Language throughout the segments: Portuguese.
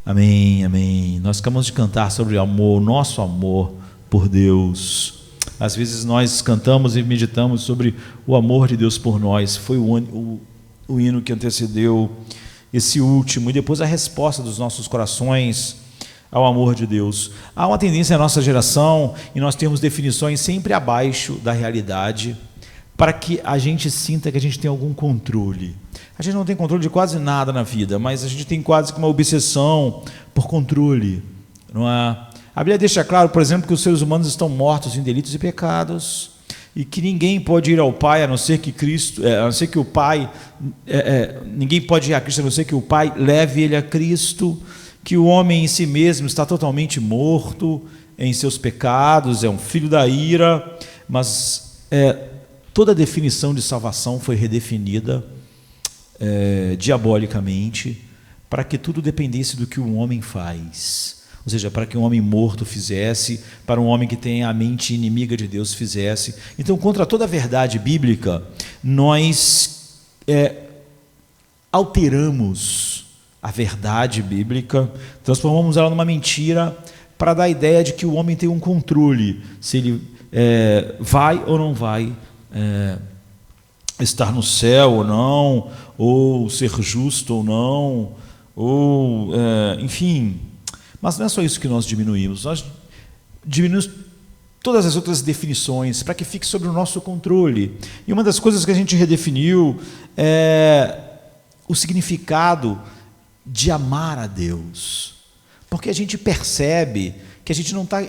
Amém, amém. Nós acabamos de cantar sobre amor, nosso amor por Deus. Às vezes nós cantamos e meditamos sobre o amor de Deus por nós. Foi o hino que antecedeu esse último. E depois a resposta dos nossos corações ao amor de Deus. Há uma tendência na nossa geração, e nós temos definições sempre abaixo da realidade, para que a gente sinta que a gente tem algum controle. A gente não tem controle de quase nada na vida, mas a gente tem quase que uma obsessão por controle, não é? A Bíblia deixa claro, por exemplo, que os seres humanos estão mortos em delitos e pecados, e que ninguém pode ir ao Pai a não ser que Cristo, a não ser que o Pai, ninguém pode ir a Cristo a não ser que o Pai leve ele a Cristo, que o homem em si mesmo está totalmente morto em seus pecados, é um filho da ira, mas toda a definição de salvação foi redefinida diabolicamente, para que tudo dependesse do que o homem faz, ou seja, para que um homem morto fizesse, para um homem que tem a mente inimiga de Deus fizesse. Então, contra toda a verdade bíblica, nós alteramos a verdade bíblica, transformamos ela numa mentira, para dar a ideia de que o homem tem um controle, se ele vai ou não vai estar no céu ou não, ou ser justo ou não, ou enfim. Mas não é só isso que nós diminuímos todas as outras definições para que fique sob o nosso controle. E uma das coisas que a gente redefiniu é o significado de amar a Deus, porque a gente percebe que a gente não está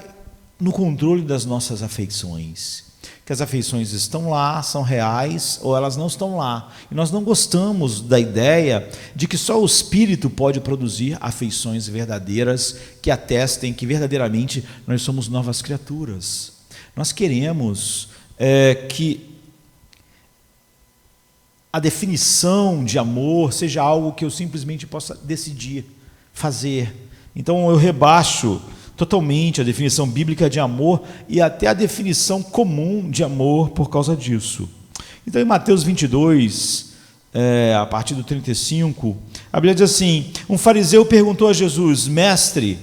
no controle das nossas afeições, que as afeições estão lá, são reais, ou elas não estão lá. E nós não gostamos da ideia de que só o Espírito pode produzir afeições verdadeiras que atestem que verdadeiramente nós somos novas criaturas. Nós queremos que a definição de amor seja algo que eu simplesmente possa decidir fazer. Então eu rebaixo totalmente a definição bíblica de amor e até a definição comum de amor por causa disso. Então, em Mateus 22, a partir do 35, a Bíblia diz assim: um fariseu perguntou a Jesus: mestre,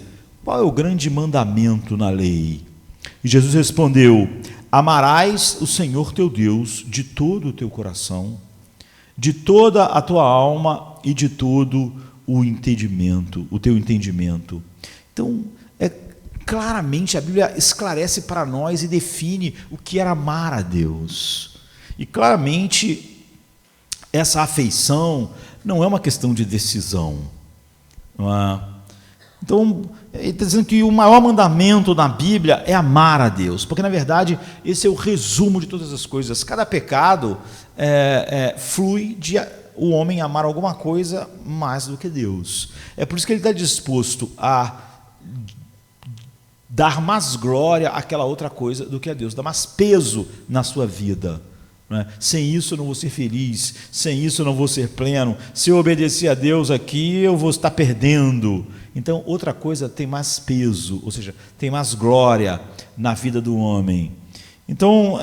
qual é o grande mandamento na lei? E Jesus respondeu: amarás o Senhor teu Deus de todo o teu coração, de toda a tua alma e de todo o teu entendimento. Então, claramente a Bíblia esclarece para nós e define o que era amar a Deus. E claramente essa afeição não é uma questão de decisão. Não é? Então, ele está dizendo que o maior mandamento na Bíblia é amar a Deus, porque na verdade esse é o resumo de todas as coisas. Cada pecado flui de o homem amar alguma coisa mais do que Deus. É por isso que ele está disposto a dar mais glória àquela outra coisa do que a Deus, dar mais peso na sua vida. Não é? Sem isso eu não vou ser feliz, sem isso eu não vou ser pleno, se eu obedecer a Deus aqui eu vou estar perdendo. Então outra coisa tem mais peso, ou seja, tem mais glória na vida do homem. Então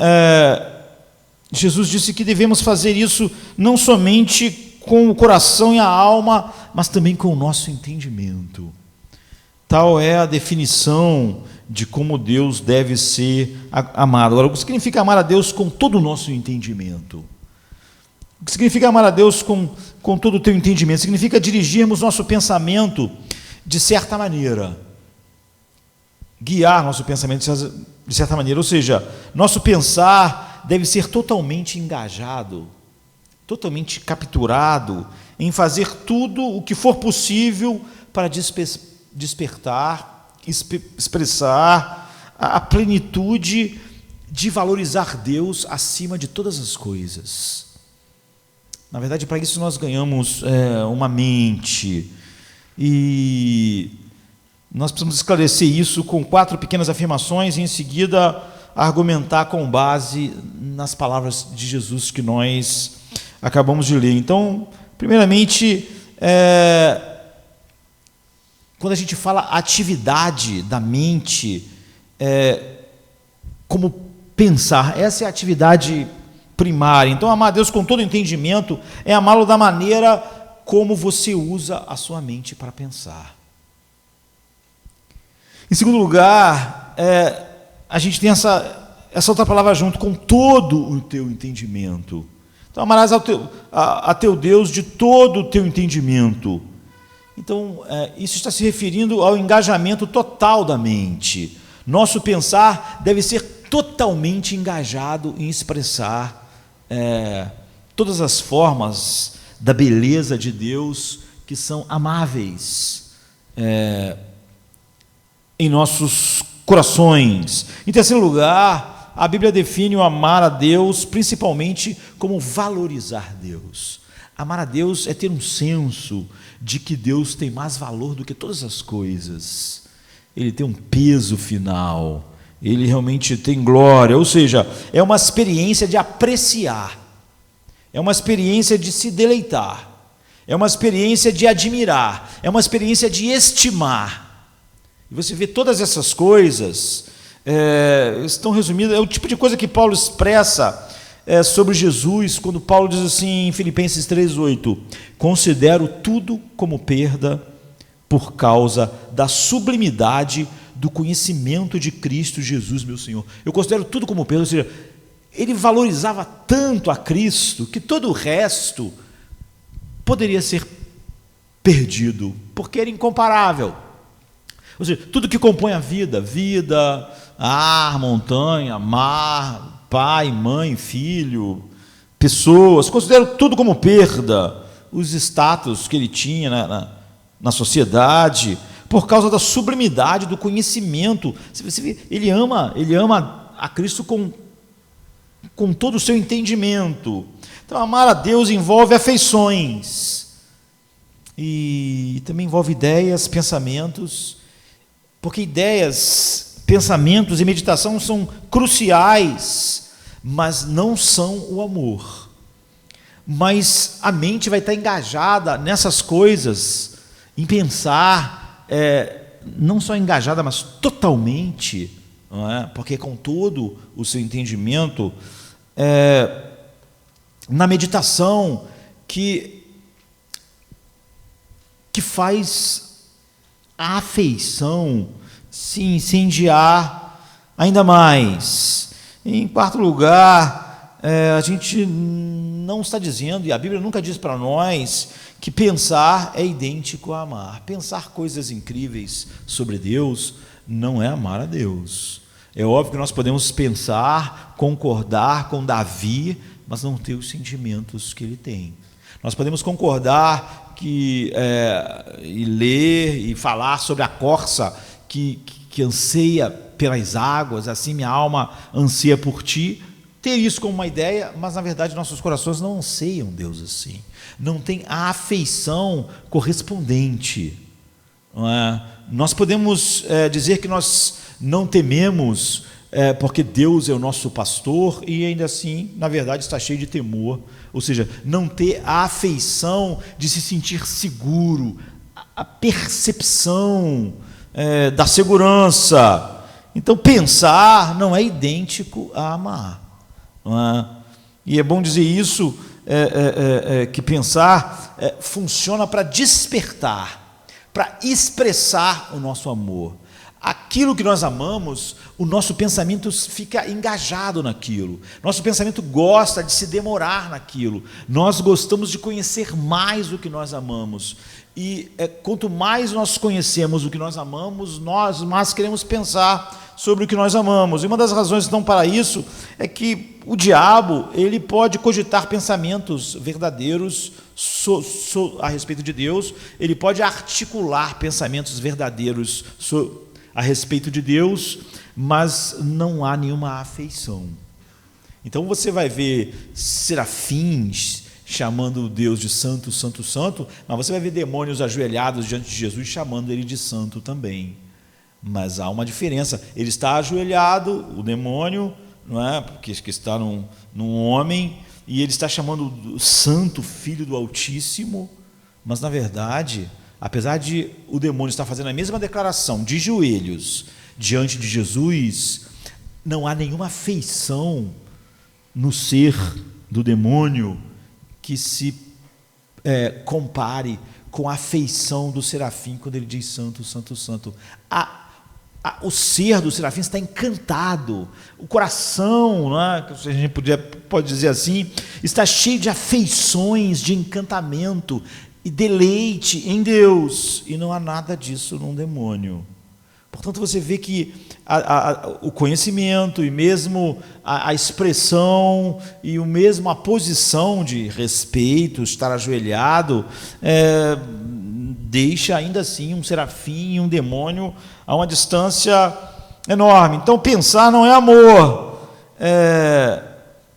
Jesus disse que devemos fazer isso não somente com o coração e a alma, mas também com o nosso entendimento. Tal é a definição de como Deus deve ser amado. Agora, o que significa amar a Deus com todo o nosso entendimento? O que significa amar a Deus com todo o teu entendimento? Significa dirigirmos nosso pensamento de certa maneira, guiar nosso pensamento de certa maneira, ou seja, nosso pensar deve ser totalmente engajado, totalmente capturado em fazer tudo o que for possível para despertar, expressar a plenitude de valorizar Deus acima de todas as coisas. Na verdade, para isso nós ganhamos uma mente, e nós precisamos esclarecer isso com 4 pequenas afirmações e em seguida argumentar com base nas palavras de Jesus que nós acabamos de ler. Então, primeiramente, quando a gente fala atividade da mente, como pensar, essa é a atividade primária. Então, amar a Deus com todo entendimento é amá-lo da maneira como você usa a sua mente para pensar. Em segundo lugar, a gente tem essa outra palavra junto, com todo o teu entendimento. Então, amarás a teu Deus de todo o teu entendimento. Então, isso está se referindo ao engajamento total da mente. Nosso pensar deve ser totalmente engajado em expressar todas as formas da beleza de Deus que são amáveis em nossos corações. Em terceiro lugar, a Bíblia define o amar a Deus principalmente como valorizar Deus. Amar a Deus é ter um senso de que Deus tem mais valor do que todas as coisas. Ele tem um peso final, ele realmente tem glória, ou seja, é uma experiência de apreciar, é uma experiência de se deleitar, é uma experiência de admirar, é uma experiência de estimar. E você vê todas essas coisas, estão resumidas, é o tipo de coisa que Paulo expressa sobre Jesus, quando Paulo diz assim em Filipenses 3,8: considero tudo como perda por causa da sublimidade do conhecimento de Cristo Jesus, meu Senhor. Eu considero tudo como perda, ou seja, ele valorizava tanto a Cristo que todo o resto poderia ser perdido, porque era incomparável. Ou seja, tudo que compõe a vida, ar, montanha, mar, pai, mãe, filho, pessoas, considero tudo como perda, os status que ele tinha na sociedade, por causa da sublimidade do conhecimento. Você vê, ele ama a Cristo com todo o seu entendimento. Então, amar a Deus envolve afeições, e também envolve ideias, pensamentos, porque ideias, pensamentos e meditação são cruciais, mas não são o amor. Mas a mente vai estar engajada nessas coisas, em pensar, não só engajada, mas totalmente, não é? Porque com todo o seu entendimento, na meditação que faz a afeição se incendiar ainda mais. Em quarto lugar, a gente não está dizendo, e a Bíblia nunca diz para nós, que pensar é idêntico a amar. Pensar coisas incríveis sobre Deus não é amar a Deus. É óbvio que nós podemos pensar, concordar com Davi, mas não ter os sentimentos que ele tem. Nós podemos concordar e ler e falar sobre a corça que anseia pelas águas, assim minha alma anseia por ti, ter isso como uma ideia, mas na verdade nossos corações não anseiam Deus assim, não tem a afeição correspondente, não é? Nós podemos dizer que nós não tememos porque Deus é o nosso pastor, e ainda assim, na verdade, está cheio de temor, ou seja, não ter a afeição de se sentir seguro, a percepção da segurança. Então, pensar não é idêntico a amar, não é? E é bom dizer isso, que pensar funciona para despertar, para expressar o nosso amor. Aquilo que nós amamos, o nosso pensamento fica engajado naquilo, nosso pensamento gosta de se demorar naquilo, nós gostamos de conhecer mais o que nós amamos, e quanto mais nós conhecemos o que nós amamos, nós mais queremos pensar sobre o que nós amamos. E uma das razões então para isso é que o diabo, ele pode cogitar pensamentos verdadeiros a respeito de Deus, ele pode articular pensamentos verdadeiros a respeito de Deus, mas não há nenhuma afeição. Então você vai ver serafins chamando Deus de santo, santo, santo, mas você vai ver demônios ajoelhados diante de Jesus chamando ele de santo também. Mas há uma diferença, ele está ajoelhado, o demônio, não é? Porque está num homem, e ele está chamando o santo filho do Altíssimo, mas na verdade, apesar de o demônio estar fazendo a mesma declaração de joelhos diante de Jesus, não há nenhuma afeição no ser do demônio que se compare com a afeição do serafim quando ele diz santo, santo, santo. A o ser do serafim está encantado, o coração, né, se a gente pode dizer assim, está cheio de afeições, de encantamento e deleite em Deus, e não há nada disso num demônio. Portanto, você vê que o conhecimento e mesmo a expressão e mesmo a posição de respeito, estar ajoelhado, deixa ainda assim um serafim e um demônio a uma distância enorme. Então, pensar não é amor.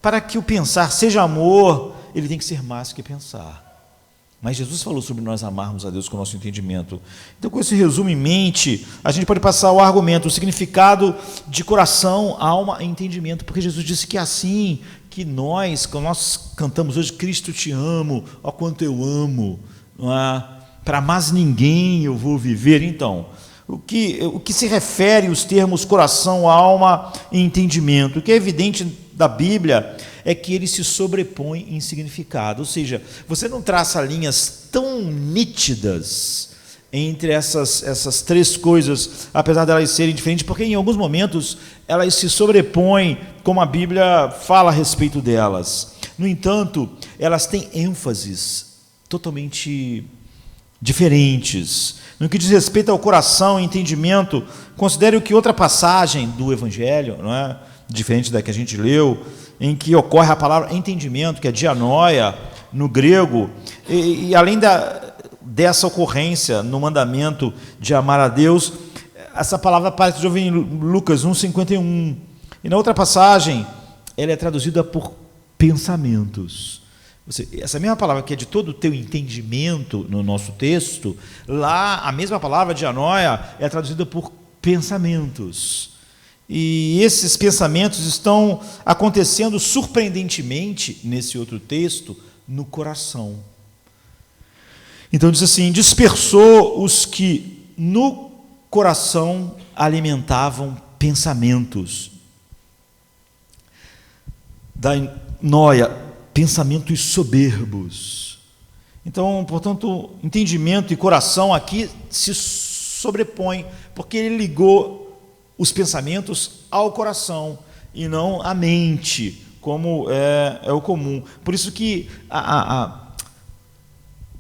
Para que o pensar seja amor, ele tem que ser mais que pensar. Mas Jesus falou sobre nós amarmos a Deus com o nosso entendimento. Então, com esse resumo em mente, a gente pode passar o argumento, o significado de coração, alma e entendimento, porque Jesus disse que é assim que nós, quando nós cantamos hoje, Cristo te amo, ó quanto eu amo, não é? Para mais ninguém eu vou viver. Então, o que se refere os termos coração, alma e entendimento? O que é evidente da Bíblia é que ele se sobrepõe em significado, ou seja, você não traça linhas tão nítidas entre essas três coisas, apesar de elas serem diferentes, porque em alguns momentos elas se sobrepõem, como a Bíblia fala a respeito delas. No entanto, elas têm ênfases totalmente diferentes. No que diz respeito ao coração e entendimento, considere que outra passagem do Evangelho, não é? Diferente da que a gente leu, em que ocorre a palavra entendimento, que é dianoia, no grego, e além dessa ocorrência no mandamento de amar a Deus, essa palavra aparece de novo em Lucas 1,51. E na outra passagem, ela é traduzida por pensamentos. Essa mesma palavra que é de todo o teu entendimento no nosso texto, lá a mesma palavra dianoia é traduzida por pensamentos. E esses pensamentos estão acontecendo surpreendentemente, nesse outro texto, no coração. Então diz assim: dispersou os que no coração alimentavam pensamentos. Da noia, pensamentos soberbos. Então, portanto, entendimento e coração aqui se sobrepõem, porque ele ligou os pensamentos ao coração e não à mente, como é o comum. Por isso que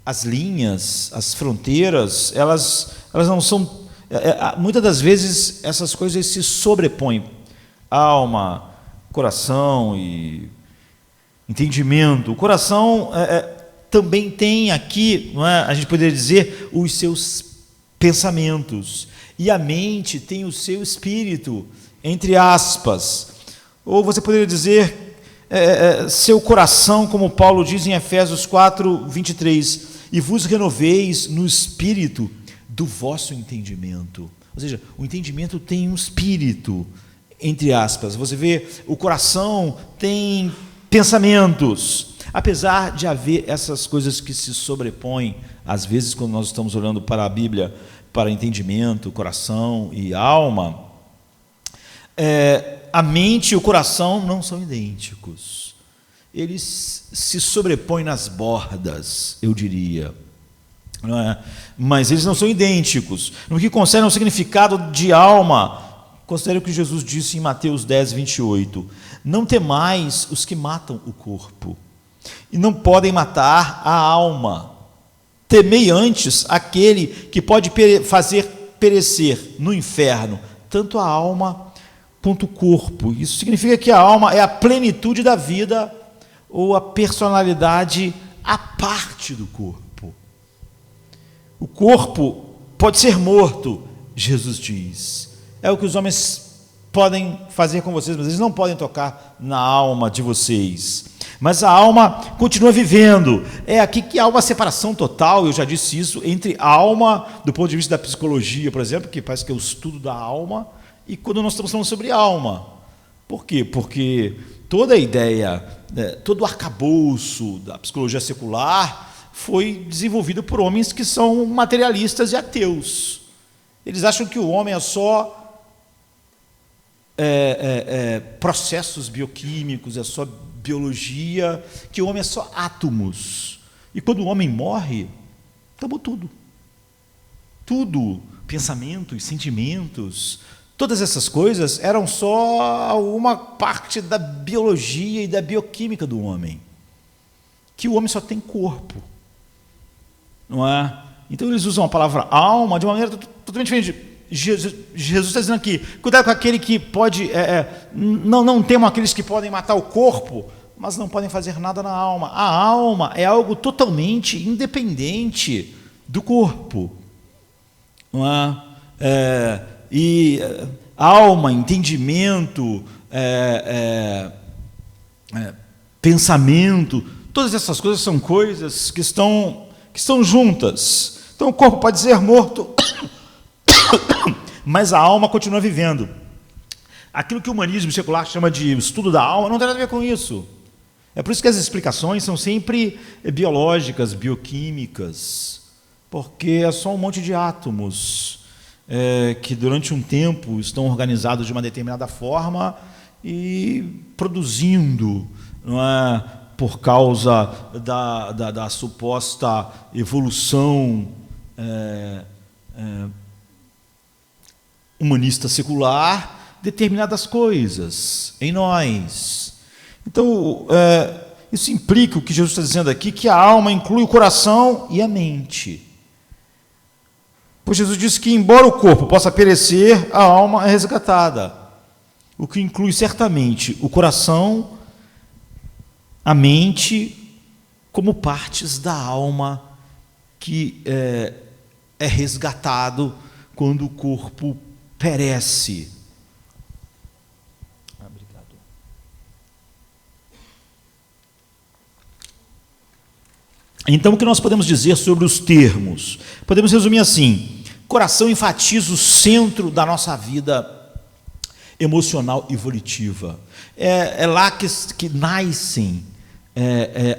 as linhas, as fronteiras, elas não são... muitas das vezes essas coisas se sobrepõem. Alma, coração e entendimento. O coração também tem aqui, não é, a gente poderia dizer, os seus pensamentos. E a mente tem o seu espírito, entre aspas. Ou você poderia dizer seu coração, como Paulo diz em Efésios 4, 23, e vos renoveis no espírito do vosso entendimento. Ou seja, o entendimento tem um espírito, entre aspas. Você vê, o coração tem pensamentos. Apesar de haver essas coisas que se sobrepõem, às vezes, quando nós estamos olhando para a Bíblia, para entendimento, coração e alma, a mente e o coração não são idênticos. Eles se sobrepõem nas bordas, eu diria. Não é? Mas eles não são idênticos. No que concerne ao significado de alma, considere o que Jesus disse em Mateus 10, 28. Não temais os que matam o corpo, e não podem matar a alma. Temei antes aquele que pode fazer perecer no inferno tanto a alma quanto o corpo. Isso significa que a alma é a plenitude da vida ou a personalidade à parte do corpo. O corpo pode ser morto, Jesus diz. É o que os homens podem fazer com vocês, mas eles não podem tocar na alma de vocês. Mas a alma continua vivendo. É aqui que há uma separação total, eu já disse isso, entre a alma, do ponto de vista da psicologia, por exemplo, que parece que é o estudo da alma, e quando nós estamos falando sobre alma. Por quê? Porque toda a ideia, todo o arcabouço da psicologia secular foi desenvolvido por homens que são materialistas e ateus. Eles acham que o homem é só processos bioquímicos, é só biologia, que o homem é só átomos. E quando o homem morre, acabou tudo. Tudo, pensamentos, sentimentos, Todas essas coisas eram só uma parte da biologia e da bioquímica do homem, que o homem só tem corpo, não é? Então eles usam a palavra alma de uma maneira totalmente diferente. Jesus está dizendo aqui, cuidado com aquele que pode, não temam aqueles que podem matar o corpo, mas não podem fazer nada na alma. A alma é algo totalmente independente do corpo, não é? Alma, entendimento, pensamento, todas essas coisas são coisas que estão juntas. Então o corpo pode ser morto, mas a alma continua vivendo. Aquilo que o humanismo secular chama de estudo da alma não tem nada a ver com isso. É por isso que as explicações são sempre biológicas, bioquímicas, porque é só um monte de átomos que durante um tempo estão organizados de uma determinada forma e produzindo, não é, por causa da suposta evolução humanista secular, determinadas coisas em nós. Então, isso implica o que Jesus está dizendo aqui, que a alma inclui o coração e a mente. Pois Jesus disse que, embora o corpo possa perecer, a alma é resgatada, o que inclui certamente o coração, a mente, como partes da alma que é resgatado quando o corpo perece. Obrigado. Então, o que nós podemos dizer sobre os termos? Podemos resumir assim: coração enfatiza o centro da nossa vida emocional e volitiva. É lá que nascem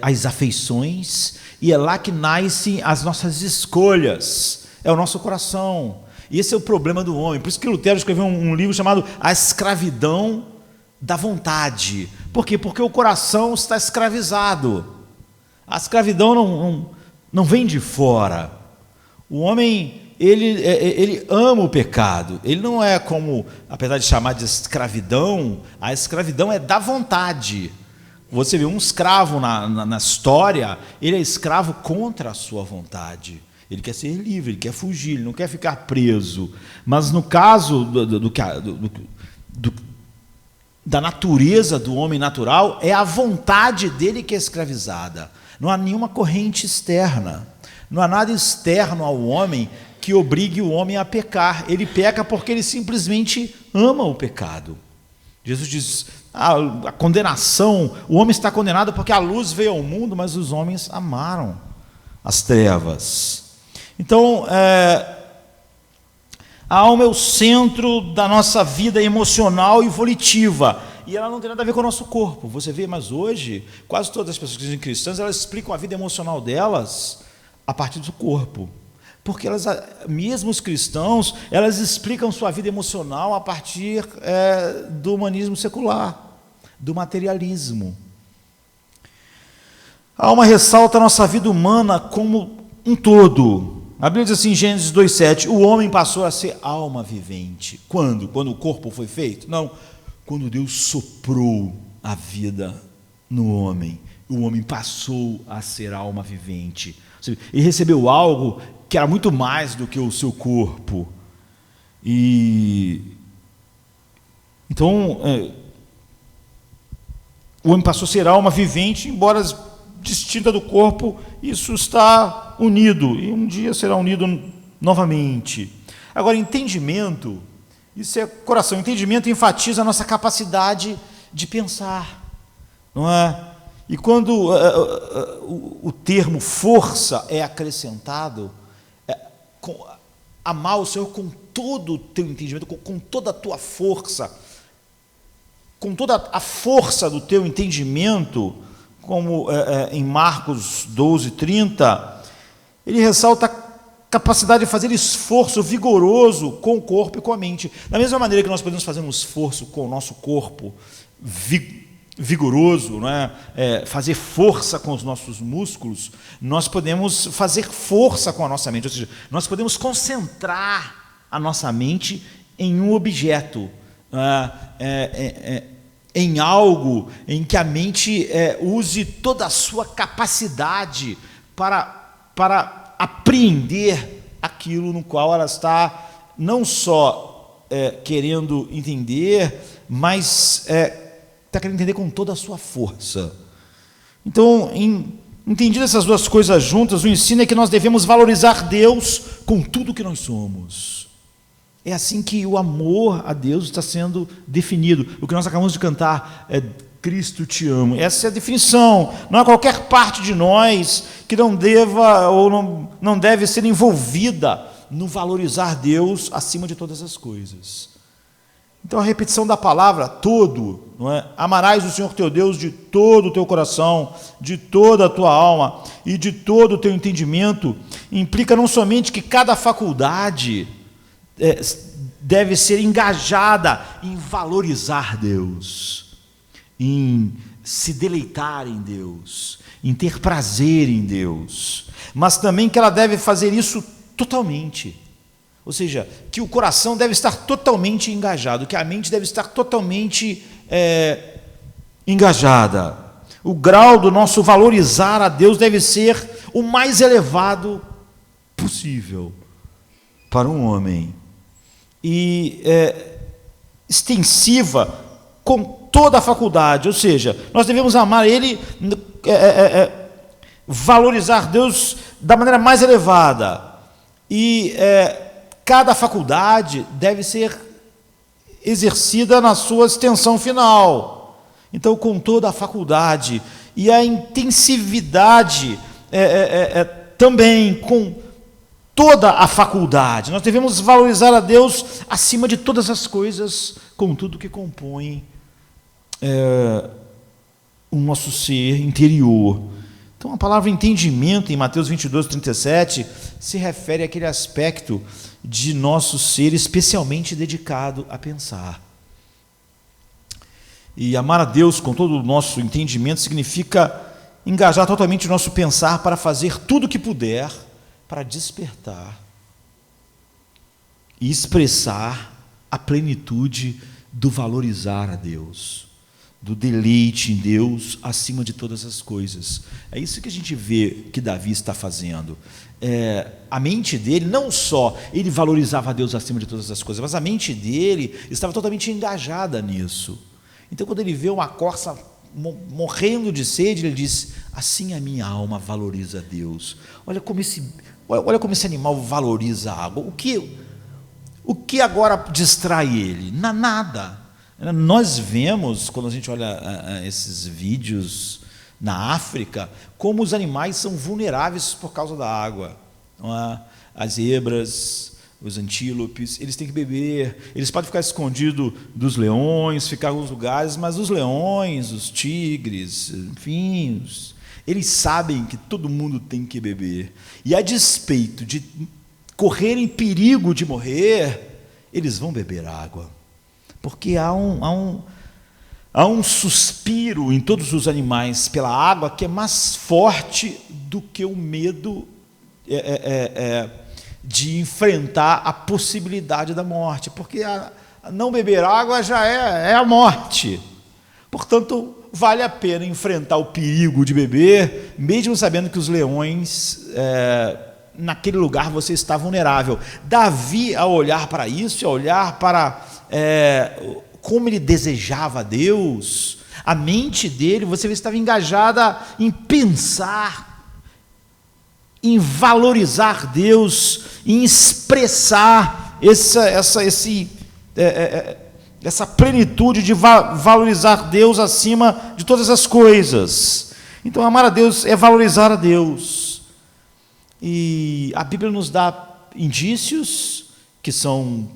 as afeições, e é lá que nascem as nossas escolhas. É o nosso coração. E esse é o problema do homem. Por isso que Lutero escreveu um livro chamado A Escravidão da Vontade. Por quê? Porque o coração está escravizado. A escravidão não vem de fora. O homem, ele ama o pecado. Ele não é como, apesar de chamar de escravidão, a escravidão é da vontade. Você vê um escravo na história, ele é escravo contra a sua vontade. Ele quer ser livre, ele quer fugir, ele não quer ficar preso. Mas no caso da natureza do homem natural, é a vontade dele que é escravizada. Não há nenhuma corrente externa. Não há nada externo ao homem que obrigue o homem a pecar. Ele peca porque ele simplesmente ama o pecado. Jesus diz, a condenação, o homem está condenado porque a luz veio ao mundo, mas os homens amaram as trevas. Então, a alma é o centro da nossa vida emocional e volitiva, e ela não tem nada a ver com o nosso corpo. Você vê, mas hoje, quase todas as pessoas que são cristãs, elas explicam a vida emocional delas a partir do corpo, porque elas, mesmo os cristãos, elas explicam sua vida emocional a partir do humanismo secular, do materialismo. A alma ressalta a nossa vida humana como um todo. A Bíblia diz assim em Gênesis 2,7, o homem passou a ser alma vivente. Quando? Quando o corpo foi feito? Não, quando Deus soprou a vida no homem, o homem passou a ser alma vivente. Ele recebeu algo que era muito mais do que o seu corpo. Então, o homem passou a ser alma vivente, embora distinta do corpo, isso está unido, e um dia será unido novamente. Agora, entendimento, isso é coração. Entendimento enfatiza a nossa capacidade de pensar, não é? E quando o termo força é acrescentado, amar o Senhor com todo o teu entendimento, com toda a tua força, com toda a força do teu entendimento, como em Marcos 12:30, ele ressalta a capacidade de fazer esforço vigoroso com o corpo e com a mente. Da mesma maneira que nós podemos fazer um esforço com o nosso corpo vigoroso, não é? Fazer força com os nossos músculos, nós podemos fazer força com a nossa mente, ou seja, nós podemos concentrar a nossa mente em um objeto, em algo em que a mente use toda a sua capacidade para apreender aquilo no qual ela está não só querendo entender, mas está querendo entender com toda a sua força. Então, entendido essas duas coisas juntas, o ensino é que nós devemos valorizar Deus com tudo que nós somos. É assim que o amor a Deus está sendo definido. O que nós acabamos de cantar é Cristo te amo. Essa é a definição. Não há qualquer parte de nós que não deva ou não deve ser envolvida no valorizar Deus acima de todas as coisas. Então a repetição da palavra todo, não é? Amarás o Senhor teu Deus de todo o teu coração, de toda a tua alma e de todo o teu entendimento, implica não somente que cada faculdade deve ser engajada em valorizar Deus, em se deleitar em Deus, em ter prazer em Deus, mas também que ela deve fazer isso totalmente. Ou seja, que o coração deve estar totalmente engajado, que a mente deve estar totalmente engajada. O grau do nosso valorizar a Deus deve ser o mais elevado possível para um homem. E extensiva com toda a faculdade, ou seja, nós devemos amar Ele, valorizar Deus da maneira mais elevada. E cada faculdade deve ser exercida na sua extensão final. Então, com toda a faculdade e a intensividade também com toda a faculdade. Nós devemos valorizar a Deus acima de todas as coisas, com tudo que compõe o nosso ser interior. Então, a palavra entendimento, em Mateus 22, 37, se refere àquele aspecto de nosso ser especialmente dedicado a pensar. E amar a Deus com todo o nosso entendimento significa engajar totalmente o nosso pensar para fazer tudo o que puder para despertar e expressar a plenitude do valorizar a Deus, do deleite em Deus acima de todas as coisas. É isso que a gente vê que Davi está fazendo. A mente dele, não só ele valorizava a Deus acima de todas as coisas, mas a mente dele estava totalmente engajada nisso. Então, quando ele vê uma corça morrendo de sede, ele diz: assim a minha alma valoriza a Deus. Olha como esse animal valoriza a água. O que agora distrai ele? Nada. Nós vemos, quando a gente olha esses vídeos na África, como os animais são vulneráveis por causa da água. Não é? As zebras, os antílopes, eles têm que beber, eles podem ficar escondidos dos leões, ficar em alguns lugares, mas os leões, os tigres, enfim, eles sabem que todo mundo tem que beber. E a despeito de correrem perigo de morrer, eles vão beber água. Porque há um suspiro em todos os animais pela água que é mais forte do que o medo de enfrentar a possibilidade da morte, porque não beber água já é a morte. Portanto, vale a pena enfrentar o perigo de beber, mesmo sabendo que os leões, naquele lugar você está vulnerável. Davi, ao olhar para isso, ao olhar para como ele desejava Deus, a mente dele, você estava engajada em pensar, em valorizar Deus, em expressar essa plenitude de valorizar Deus acima de todas as coisas. Então, amar a Deus é valorizar a Deus. E a Bíblia nos dá indícios que são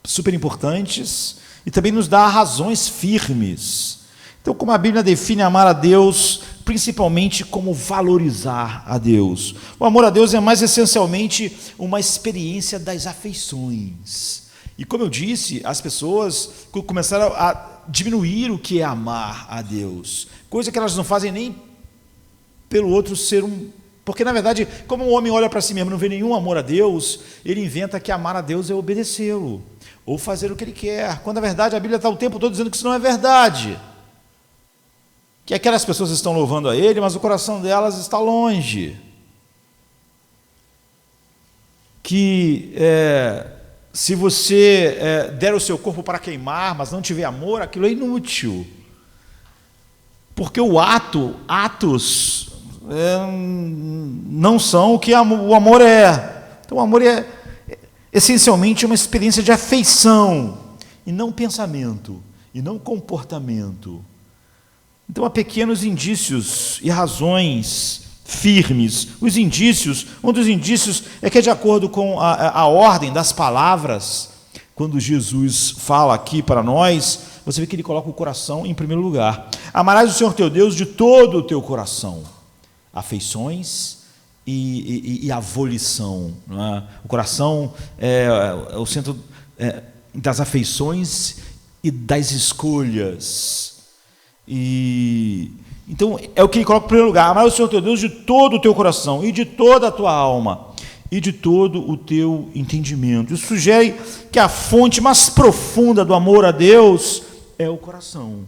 super importantes e também nos dá razões firmes. Então, como a Bíblia define amar a Deus, principalmente como valorizar a Deus. O amor a Deus é mais essencialmente uma experiência das afeições. E como eu disse, as pessoas começaram a diminuir o que é amar a Deus, coisa que elas não fazem nem pelo outro ser porque, na verdade, como o homem olha para si mesmo e não vê nenhum amor a Deus, ele inventa que amar a Deus é obedecê-lo. ou fazer o que ele quer, quando na verdade a Bíblia está o tempo todo dizendo que isso não é verdade, que aquelas pessoas estão louvando a ele, mas o coração delas está longe, que se você der o seu corpo para queimar, mas não tiver amor, aquilo é inútil, porque atos não são o que o amor é. Então o amor é essencialmente uma experiência de afeição, e não pensamento, e não comportamento. Então há pequenos indícios e razões firmes. Os indícios, um dos indícios é que, de acordo com a ordem das palavras, quando Jesus fala aqui para nós, você vê que ele coloca o coração em primeiro lugar. Amarás o Senhor teu Deus de todo o teu coração. Afeições e a volição. Não é? O coração é o centro das afeições e das escolhas. Então, é o que ele coloca em primeiro lugar. Amar o Senhor teu Deus de todo o teu coração, e de toda a tua alma, e de todo o teu entendimento. Isso sugere que a fonte mais profunda do amor a Deus é o coração.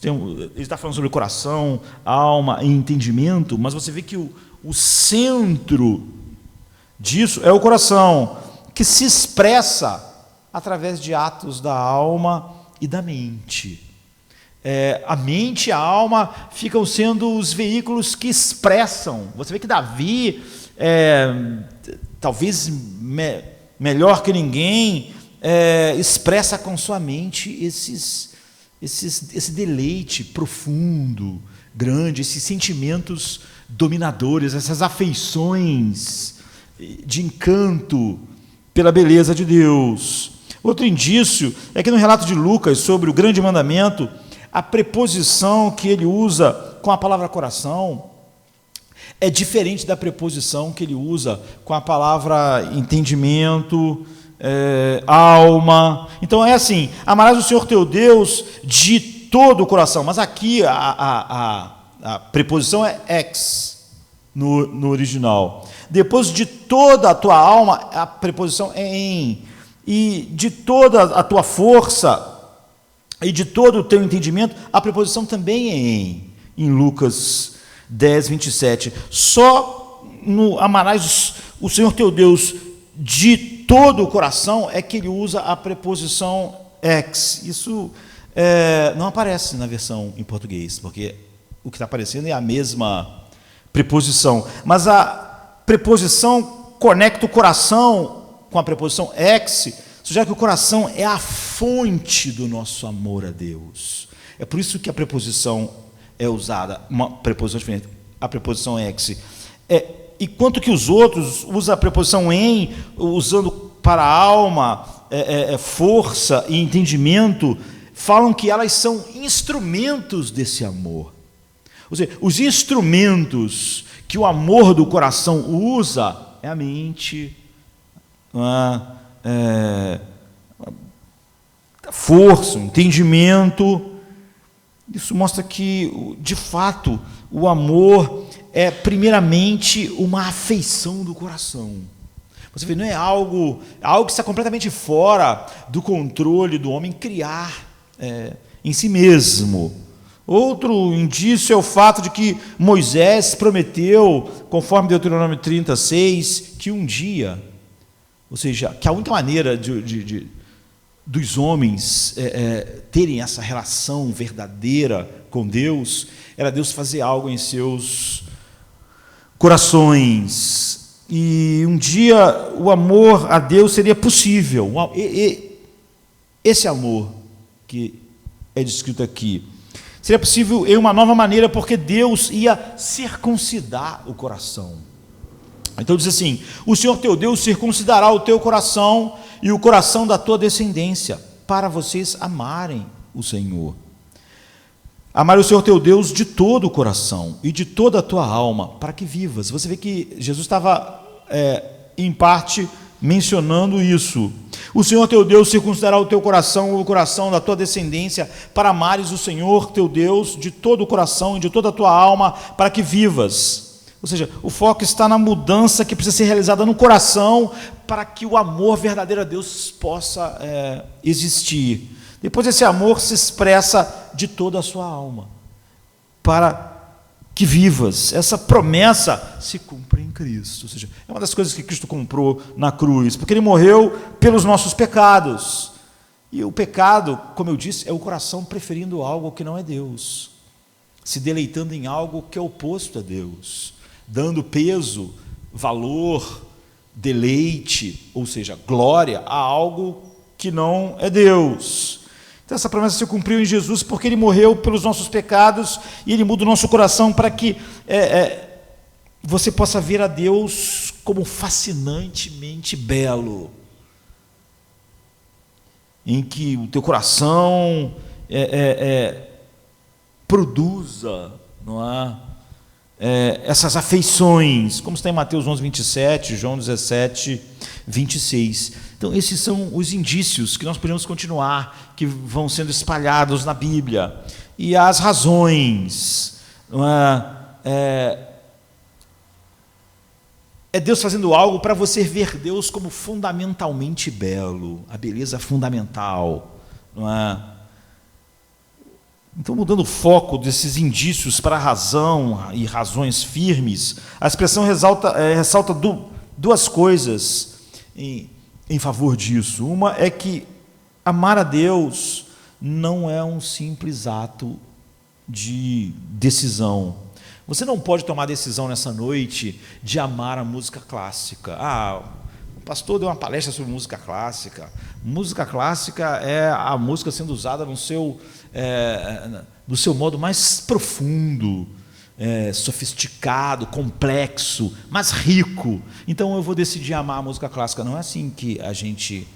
Ele está falando sobre coração, alma e entendimento, mas você vê que o centro disso é o coração, que se expressa através de atos da alma e da mente. A mente e a alma ficam sendo os veículos que expressam. Você vê que Davi, talvez melhor que ninguém, expressa com sua mente esse deleite profundo, grande, esses sentimentos dominadores, essas afeições de encanto pela beleza de Deus. Outro indício é que no relato de Lucas sobre o grande mandamento, a preposição que ele usa com a palavra coração é diferente da preposição que ele usa com a palavra entendimento, alma. Então é assim: amarás o Senhor teu Deus de todo o coração. Mas aqui a preposição é ex no original. Depois, de toda a tua alma, a preposição é em. E de toda a tua força e de todo o teu entendimento, a preposição também é em Lucas 10, 27. Só no amarás o Senhor teu Deus de todo o coração é que ele usa a preposição ex. Isso não aparece na versão em português, porque o que está aparecendo é a mesma preposição. Mas a preposição conecta o coração com a preposição ex, sugere que o coração é a fonte do nosso amor a Deus. É por isso que a preposição é usada, uma preposição diferente, a preposição ex. Enquanto que os outros usam a preposição em, usando para alma, força e entendimento, falam que elas são instrumentos desse amor. Ou seja, os instrumentos que o amor do coração usa é a mente, força, entendimento. Isso mostra que, de fato, o amor é primeiramente uma afeição do coração. Você vê, não é algo que está completamente fora do controle do homem criar em si mesmo. Outro indício é o fato de que Moisés prometeu, conforme Deuteronômio 36, que um dia, ou seja, que a única maneira dos homens terem essa relação verdadeira com Deus era Deus fazer algo em seus corações. E um dia o amor a Deus seria possível. Esse amor que é descrito aqui seria possível em uma nova maneira, porque Deus ia circuncidar o coração. Então diz assim: o Senhor teu Deus circuncidará o teu coração e o coração da tua descendência, para vocês amarem o Senhor. Amar o Senhor teu Deus de todo o coração e de toda a tua alma, para que vivas. Você vê que Jesus estava, em parte, mencionando isso. O Senhor teu Deus circuncidará o teu coração e o coração da tua descendência, para amares o Senhor teu Deus de todo o coração e de toda a tua alma, para que vivas. Ou seja, o foco está na mudança que precisa ser realizada no coração para que o amor verdadeiro a Deus possa existir. Depois esse amor se expressa de toda a sua alma, para que vivas. Essa promessa se cumpre em Cristo. Ou seja, é uma das coisas que Cristo comprou na cruz, porque Ele morreu pelos nossos pecados. E o pecado, como eu disse, é o coração preferindo algo que não é Deus, se deleitando em algo que é oposto a Deus, dando peso, valor, deleite, ou seja, glória a algo que não é Deus. Então essa promessa se cumpriu em Jesus porque Ele morreu pelos nossos pecados e Ele muda o nosso coração para que você possa ver a Deus como fascinantemente belo, em que o teu coração produza, não é? Essas afeições, como está em Mateus 11, 27, João 17, 26. Então esses são os indícios que nós podemos continuar, que vão sendo espalhados na Bíblia, e as razões, não é? É Deus fazendo algo para você ver Deus como fundamentalmente belo, a beleza fundamental, não é? Então, mudando o foco desses indícios para a razão e razões firmes, a expressão ressalta duas coisas em favor disso. Uma é que amar a Deus não é um simples ato de decisão. Você não pode tomar a decisão nessa noite de amar a música clássica. O pastor deu uma palestra sobre música clássica. Música clássica é a música sendo usada no seu modo mais profundo, sofisticado, complexo, mais rico. Então eu vou decidir amar a música clássica. Não é assim que a gente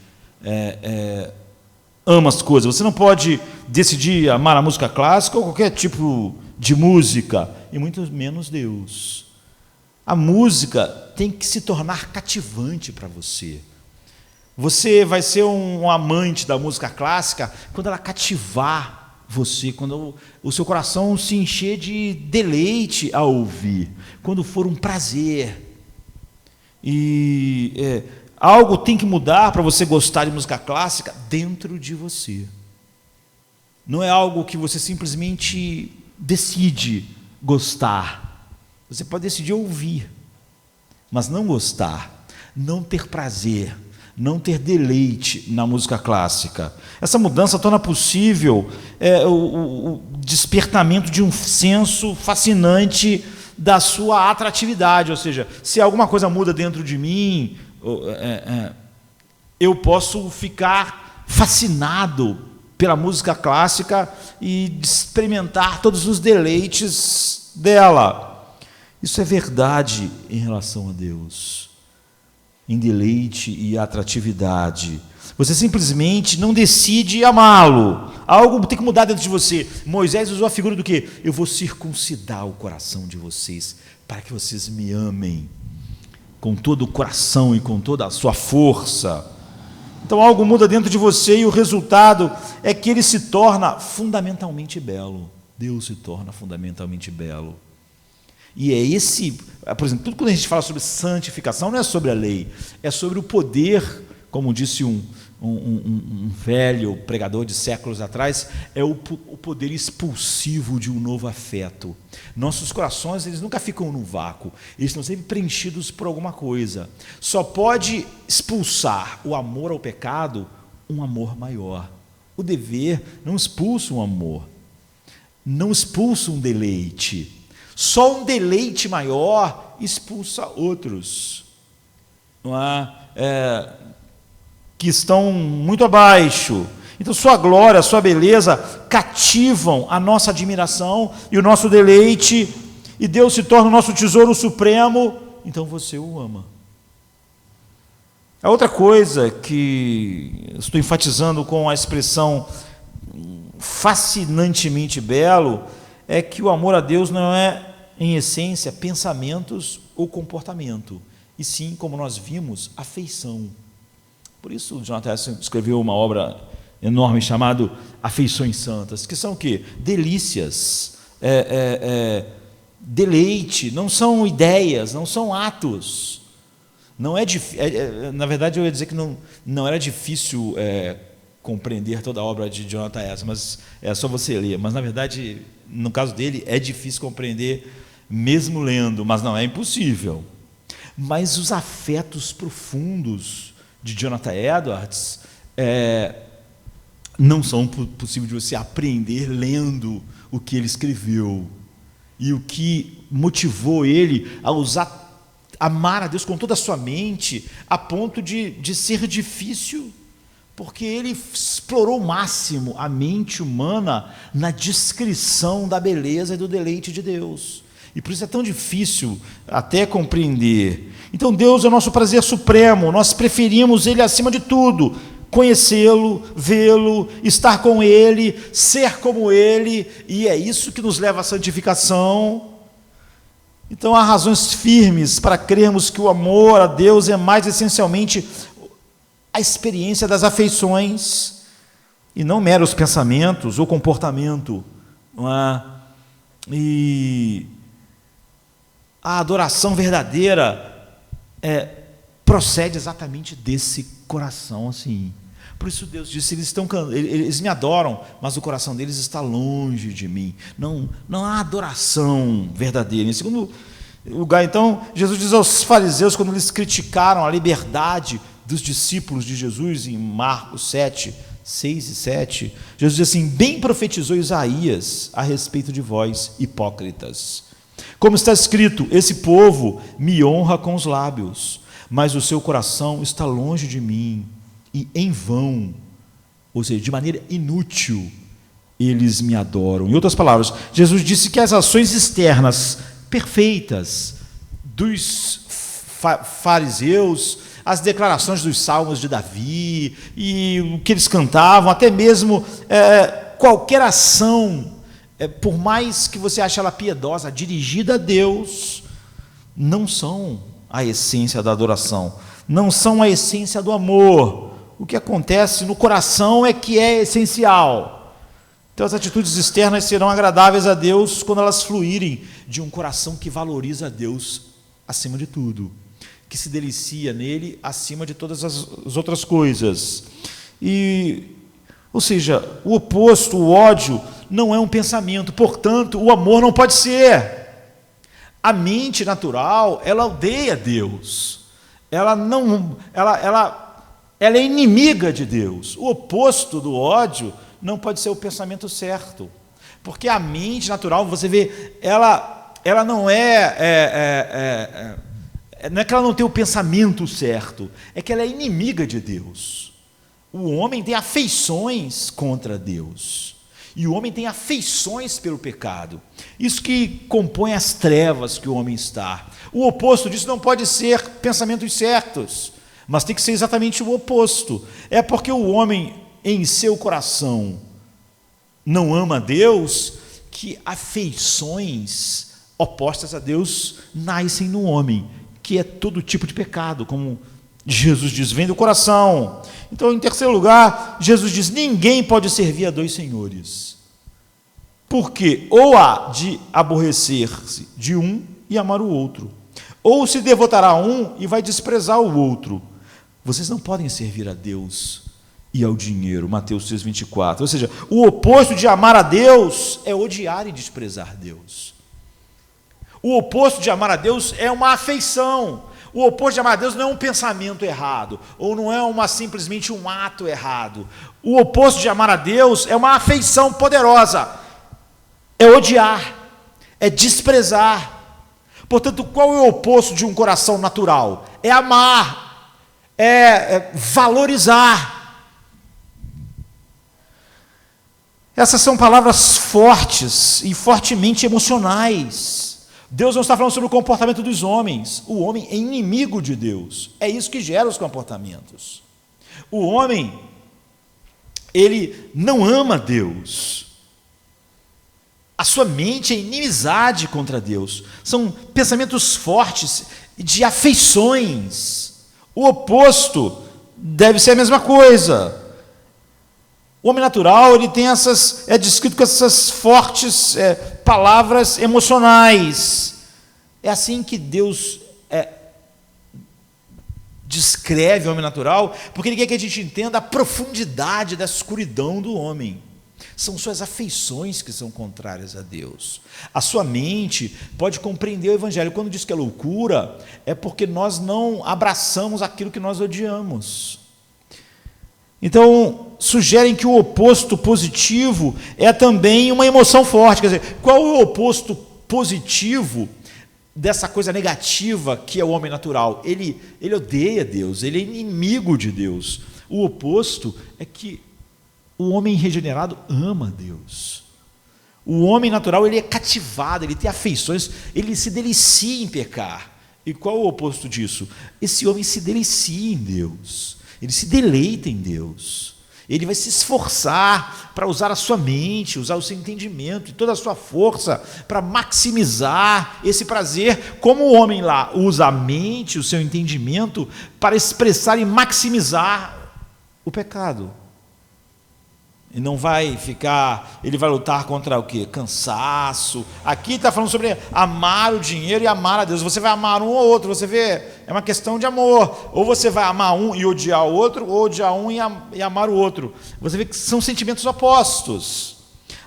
ama as coisas. Você não pode decidir amar a música clássica ou qualquer tipo de música, e muito menos Deus. A música tem que se tornar cativante para você. Você vai ser um amante da música clássica quando ela cativar você, quando o seu coração se encher de deleite ao ouvir, quando for um prazer. E algo tem que mudar para você gostar de música clássica dentro de você. Não é algo que você simplesmente decide gostar. Você pode decidir ouvir, mas não gostar, não ter prazer, não ter deleite na música clássica. Essa mudança torna possível o despertamento de um senso fascinante da sua atratividade, ou seja, se alguma coisa muda dentro de mim, eu posso ficar fascinado pela música clássica e experimentar todos os deleites dela. Isso é verdade em relação a Deus, em deleite e atratividade. Você simplesmente não decide amá-lo. Algo tem que mudar dentro de você. Moisés usou a figura do quê? Eu vou circuncidar o coração de vocês para que vocês me amem com todo o coração e com toda a sua força. Então algo muda dentro de você e o resultado é que ele se torna fundamentalmente belo. Deus se torna fundamentalmente belo. E é esse, por exemplo, tudo quando a gente fala sobre santificação não é sobre a lei, é sobre o poder, como disse um velho pregador de séculos atrás, é o poder expulsivo de um novo afeto. Nossos corações, eles nunca ficam no vácuo, eles estão sempre preenchidos por alguma coisa. Só pode expulsar o amor ao pecado um amor maior. O dever não expulsa um amor, não expulsa um deleite. Só um deleite maior expulsa outros, não é? Que estão muito abaixo. Então sua glória, sua beleza cativam a nossa admiração e o nosso deleite, e Deus se torna o nosso tesouro supremo, então você o ama. A outra coisa que estou enfatizando com a expressão fascinantemente belo é que o amor a Deus não é, em essência, pensamentos ou comportamento, e sim, como nós vimos, afeição. Por isso, Jonathan Edwards escreveu uma obra enorme chamada Afeições Santas, que são o quê? Delícias, deleite, não são ideias, não são atos. Não é na verdade, eu ia dizer que não era difícil compreender toda a obra de Jonathan Edwards, mas é só você ler. Mas, na verdade, no caso dele, é difícil compreender mesmo lendo, mas não é impossível. Mas os afetos profundos de Jonathan Edwards não são possíveis de você aprender lendo o que ele escreveu. E o que motivou ele a amar a Deus com toda a sua mente, a ponto de ser difícil, porque ele explorou o máximo a mente humana na descrição da beleza e do deleite de Deus. E por isso é tão difícil até compreender. Então Deus é o nosso prazer supremo, nós preferimos Ele acima de tudo, conhecê-lo, vê-lo, estar com Ele, ser como Ele, e é isso que nos leva à santificação. Então há razões firmes para crermos que o amor a Deus é mais essencialmente a experiência das afeições, e não meros pensamentos ou comportamento, não é? E a adoração verdadeira procede exatamente desse coração assim. Por isso Deus disse: eles me adoram, mas o coração deles está longe de mim. Não há adoração verdadeira. Em segundo lugar, então, Jesus diz aos fariseus, quando eles criticaram a liberdade dos discípulos de Jesus, em Marcos 7, 6 e 7, Jesus diz assim: bem profetizou Isaías a respeito de vós, hipócritas. Como está escrito: esse povo me honra com os lábios, mas o seu coração está longe de mim, e em vão, ou seja, de maneira inútil, eles me adoram. Em outras palavras, Jesus disse que as ações externas perfeitas dos fariseus, as declarações dos salmos de Davi, e o que eles cantavam, até mesmo qualquer ação, por mais que você ache ela piedosa, dirigida a Deus, não são a essência da adoração, não são a essência do amor. O que acontece no coração é que é essencial. Então as atitudes externas serão agradáveis a Deus quando elas fluírem de um coração que valoriza a Deus acima de tudo, que se delicia nele acima de todas as outras coisas. Ou seja, o oposto, o ódio, não é um pensamento, portanto, o amor não pode ser. A mente natural, ela odeia Deus, ela é inimiga de Deus. O oposto do ódio não pode ser o pensamento certo, porque a mente natural, você vê, ela não não é que ela não tem o pensamento certo, é que ela é inimiga de Deus. O homem tem afeições contra Deus, e o homem tem afeições pelo pecado. Isso que compõe as trevas que o homem está. O oposto disso não pode ser pensamentos certos, mas tem que ser exatamente o oposto. É porque o homem, em seu coração, não ama a Deus, que afeições opostas a Deus nascem no homem, que é todo tipo de pecado, como Jesus diz, vem do coração. Então, em terceiro lugar, Jesus diz: ninguém pode servir a dois senhores, porque ou há de aborrecer-se de um e amar o outro, ou se devotará a um e vai desprezar o outro. Vocês não podem servir a Deus e ao dinheiro. Mateus 6,24. Ou seja, o oposto de amar a Deus é odiar e desprezar Deus. O oposto de amar a Deus é uma afeição. O oposto de amar a Deus não é um pensamento errado, ou não é simplesmente um ato errado. O oposto de amar a Deus é uma afeição poderosa. É odiar, é desprezar. Portanto, qual é o oposto de um coração natural? É amar, é valorizar. Essas são palavras fortes e fortemente emocionais. Deus não está falando sobre o comportamento dos homens. O homem é inimigo de Deus. É isso que gera os comportamentos. O homem, ele não ama Deus. A sua mente é inimizade contra Deus. São pensamentos fortes de afeições. O oposto deve ser a mesma coisa. O homem natural, ele tem é descrito com essas fortes palavras emocionais. É assim que Deus descreve o homem natural, porque ele quer que a gente entenda a profundidade da escuridão do homem. São suas afeições que são contrárias a Deus. A sua mente pode compreender o Evangelho. Quando diz que é loucura, é porque nós não abraçamos aquilo que nós odiamos. Então, sugerem que o oposto positivo é também uma emoção forte. Quer dizer, qual é o oposto positivo dessa coisa negativa que é o homem natural? Ele odeia Deus, ele é inimigo de Deus. O oposto é que o homem regenerado ama Deus. O homem natural, ele é cativado, ele tem afeições, ele se delicia em pecar. E qual é o oposto disso? Esse homem se delicia em Deus, ele se deleita em Deus. Ele vai se esforçar para usar a sua mente, usar o seu entendimento e toda a sua força para maximizar esse prazer, como o homem lá usa a mente, o seu entendimento, para expressar e maximizar o pecado. E não vai ficar, ele vai lutar contra o quê? Cansaço. Aqui está falando sobre amar o dinheiro e amar a Deus. Você vai amar um ou outro, você vê, é uma questão de amor. Ou você vai amar um e odiar o outro, ou odiar um e amar o outro. Você vê que são sentimentos opostos.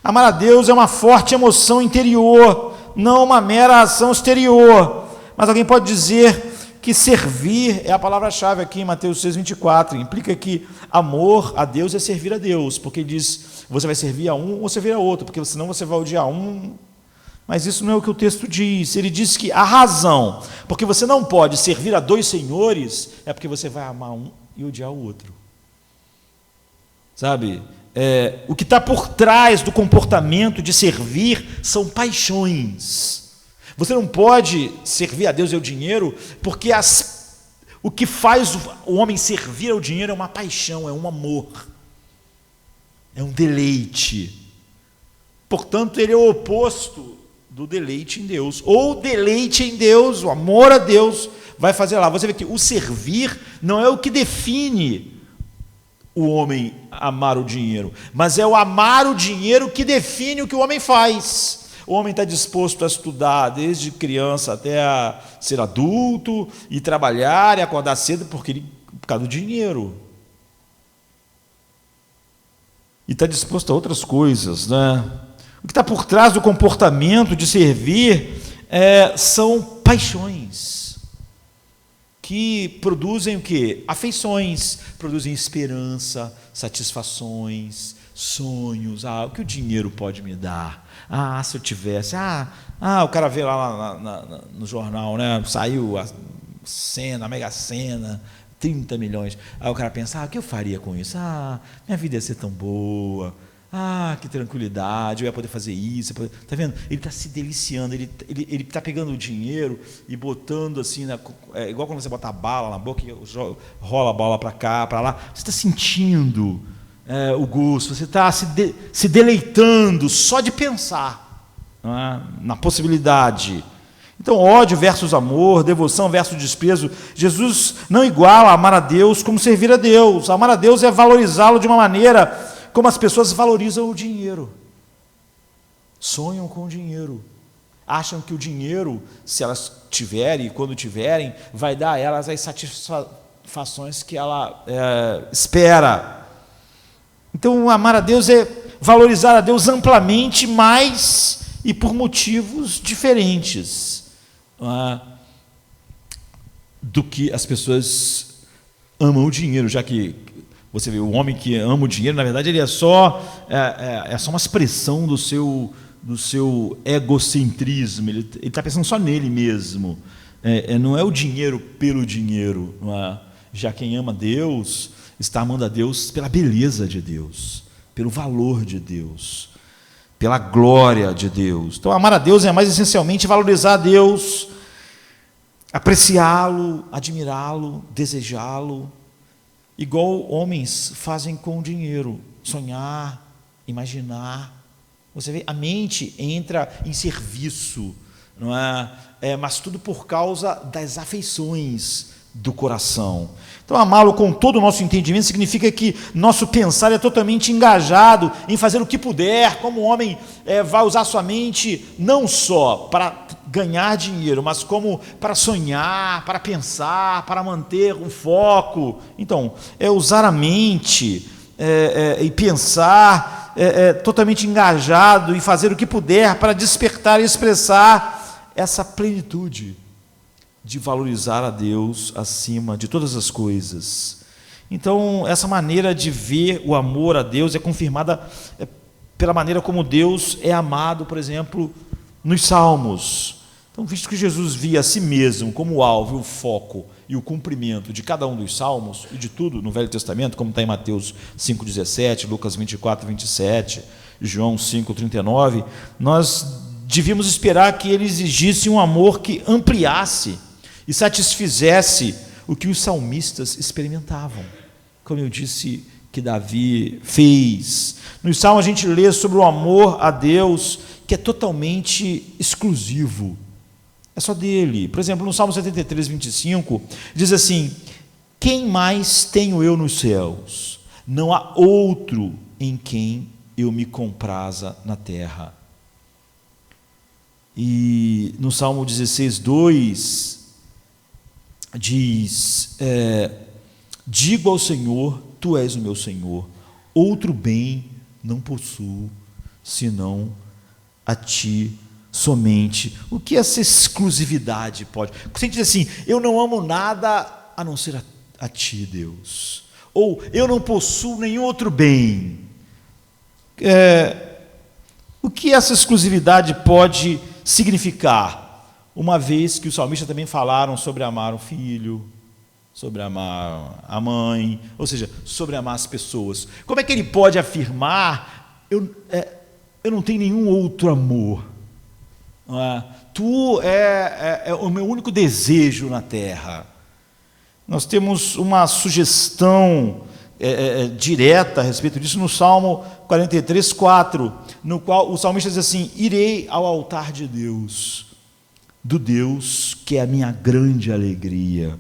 Amar a Deus é uma forte emoção interior, não uma mera ação exterior. Mas alguém pode dizer que servir é a palavra-chave aqui em Mateus 6,24, implica que amor a Deus é servir a Deus, porque ele diz, você vai servir a um ou servir a outro, porque senão você vai odiar um, mas isso não é o que o texto diz. Ele diz que a razão, porque você não pode servir a dois senhores, é porque você vai amar um e odiar o outro. Sabe, o que está por trás do comportamento de servir são paixões. Você não pode servir a Deus e ao dinheiro, porque o que faz o homem servir ao dinheiro é uma paixão, é um amor, é um deleite. Portanto, ele é o oposto do deleite em Deus. Ou deleite em Deus, o amor a Deus vai fazer lá. Você vê que o servir não é o que define o homem amar o dinheiro, mas é o amar o dinheiro que define o que o homem faz. O homem está disposto a estudar desde criança até a ser adulto, e trabalhar e acordar cedo por causa do dinheiro. E está disposto a outras coisas, né? O que está por trás do comportamento de servir são paixões que produzem o quê? Afeições, produzem esperança, satisfações, sonhos. O que o dinheiro pode me dar? Se eu tivesse. O cara vê lá no jornal, né? Saiu a Mega Sena, 30 milhões. Aí o cara pensa, o que eu faria com isso? Minha vida ia ser tão boa. Que tranquilidade, eu ia poder fazer isso. Está vendo? Ele está se deliciando, ele está pegando o dinheiro e botando assim, igual quando você bota a bala na boca e rola a bola para cá, para lá. Você está sentindo o gosto, você está se deleitando só de pensar, não é? Na possibilidade. Então, ódio versus amor, devoção versus desprezo. Jesus não iguala amar a Deus como servir a Deus. Amar a Deus é valorizá-lo de uma maneira como as pessoas valorizam o dinheiro. Sonham com o dinheiro. Acham que o dinheiro, se elas tiverem e quando tiverem, vai dar a elas as satisfações que ela espera. Então, amar a Deus é valorizar a Deus amplamente, mais e por motivos diferentes do que as pessoas amam o dinheiro, já que você vê, o homem que ama o dinheiro, na verdade, ele é só uma expressão do seu egocentrismo, ele está pensando só nele mesmo, não é o dinheiro pelo dinheiro, não é? Já quem ama Deus está amando a Deus pela beleza de Deus, pelo valor de Deus, pela glória de Deus. Então, amar a Deus é mais essencialmente valorizar a Deus, apreciá-lo, admirá-lo, desejá-lo, igual homens fazem com o dinheiro, sonhar, imaginar. Você vê, a mente entra em serviço, não é? Mas tudo por causa das afeições, do coração. Então, amá-lo com todo o nosso entendimento significa que nosso pensar é totalmente engajado em fazer o que puder, como o homem vai usar sua mente não só para ganhar dinheiro, mas como para sonhar, para pensar, para manter o foco. Então, usar a mente e pensar totalmente engajado e fazer o que puder para despertar e expressar essa plenitude de valorizar a Deus acima de todas as coisas. Então, essa maneira de ver o amor a Deus é confirmada pela maneira como Deus é amado, por exemplo, nos Salmos. Então, visto que Jesus via a si mesmo como o alvo, o foco e o cumprimento de cada um dos Salmos e de tudo no Velho Testamento, como está em Mateus 5,17, Lucas 24, 27, João 5, 39, nós devíamos esperar que ele exigisse um amor que ampliasse e satisfizesse o que os salmistas experimentavam, como eu disse que Davi fez. No Salmo a gente lê sobre o amor a Deus que é totalmente exclusivo, é só dele. Por exemplo, no Salmo 73, 25, diz assim: quem mais tenho eu nos céus? Não há outro em quem eu me compraza na terra. E no Salmo 16, 2, diz: digo ao Senhor, tu és o meu Senhor, outro bem não possuo, senão a ti somente. O que essa exclusividade pode? Você diz assim: eu não amo nada a não ser a ti, Deus, ou eu não possuo nenhum outro bem. O que essa exclusividade pode significar? Uma vez que os salmistas também falaram sobre amar o filho, sobre amar a mãe, ou seja, sobre amar as pessoas. Como é que ele pode afirmar: eu não tenho nenhum outro amor? Tu é o meu único desejo na terra. Nós temos uma sugestão direta a respeito disso no Salmo 43, 4, no qual o salmista diz assim: irei ao altar de Deus, do Deus que é a minha grande alegria.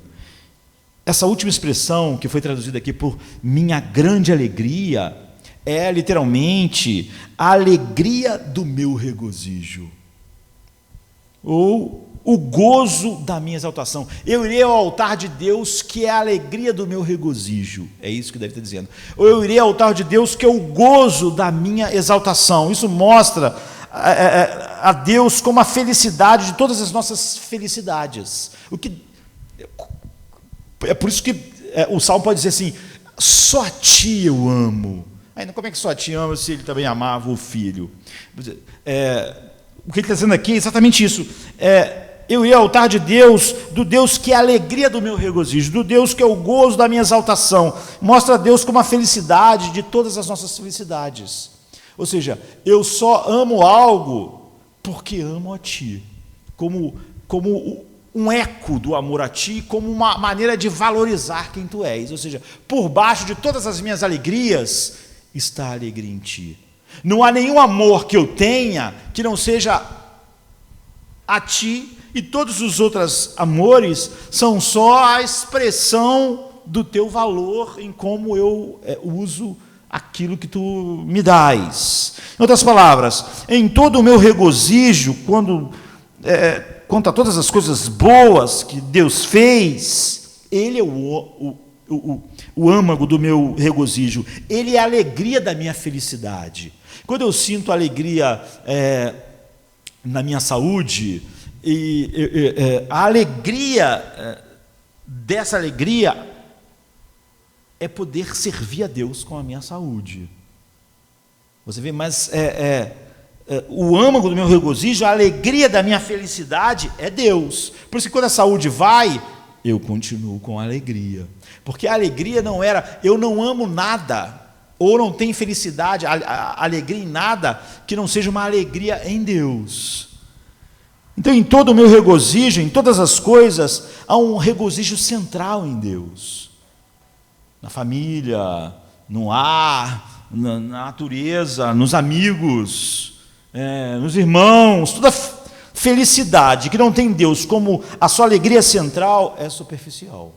Essa última expressão, que foi traduzida aqui por minha grande alegria, é literalmente a alegria do meu regozijo, ou o gozo da minha exaltação. Eu irei ao altar de Deus, que é a alegria do meu regozijo. É isso que deve estar dizendo. Ou eu irei ao altar de Deus, que é o gozo da minha exaltação. Isso mostra a Deus como a felicidade de todas as nossas felicidades. É por isso que o Salmo pode dizer assim: só a ti eu amo. Ainda como é que só a ti amo se ele também amava o filho? O que ele está dizendo aqui é exatamente isso. Eu ia ao altar de Deus, do Deus que é a alegria do meu regozijo, do Deus que é o gozo da minha exaltação. Mostra a Deus como a felicidade de todas as nossas felicidades. Ou seja, eu só amo algo porque amo a ti, como um eco do amor a ti, como uma maneira de valorizar quem tu és. Ou seja, por baixo de todas as minhas alegrias está a alegria em ti. Não há nenhum amor que eu tenha que não seja a ti, e todos os outros amores são só a expressão do teu valor em como eu uso aquilo que tu me dás. Em outras palavras, em todo o meu regozijo, quanto a todas as coisas boas que Deus fez, Ele é o âmago do meu regozijo, Ele é a alegria da minha felicidade. Quando eu sinto alegria na minha saúde, a alegria dessa alegria é poder servir a Deus com a minha saúde. Você vê, mas o âmago do meu regozijo, a alegria da minha felicidade é Deus. Por isso que quando a saúde vai, eu continuo com alegria. Porque a alegria não era, eu não amo nada, ou não tenho felicidade, alegria em nada, que não seja uma alegria em Deus. Então, em todo o meu regozijo, em todas as coisas, há um regozijo central em Deus. Na família, no ar, na natureza, nos amigos, nos irmãos, toda felicidade que não tem Deus como a sua alegria central é superficial.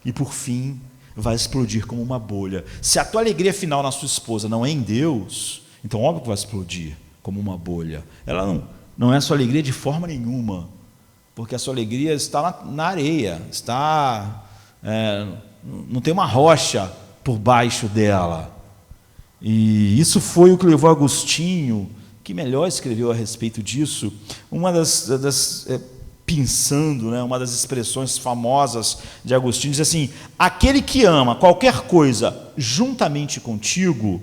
E por fim, vai explodir como uma bolha. Se a tua alegria final na sua esposa não é em Deus, então óbvio que vai explodir como uma bolha. Ela não é a sua alegria de forma nenhuma, porque a sua alegria está na areia, não tem uma rocha por baixo dela. E isso foi o que levou Agostinho, que melhor escreveu a respeito disso, pensando, uma das expressões famosas de Agostinho, diz assim: aquele que ama qualquer coisa juntamente contigo,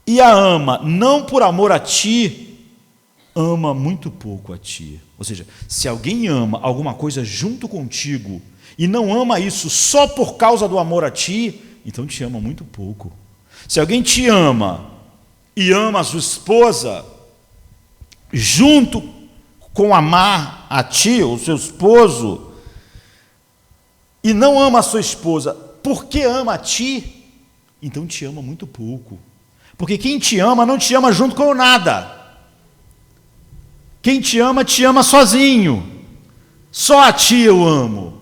e a ama não por amor a ti, ama muito pouco a ti. Ou seja, se alguém ama alguma coisa junto contigo, e não ama isso só por causa do amor a ti, então te ama muito pouco. Se alguém te ama e ama a sua esposa, junto com amar a ti, o seu esposo, e não ama a sua esposa porque ama a ti, então te ama muito pouco. Porque quem te ama não te ama junto com nada. Quem te ama sozinho. Só a ti eu amo.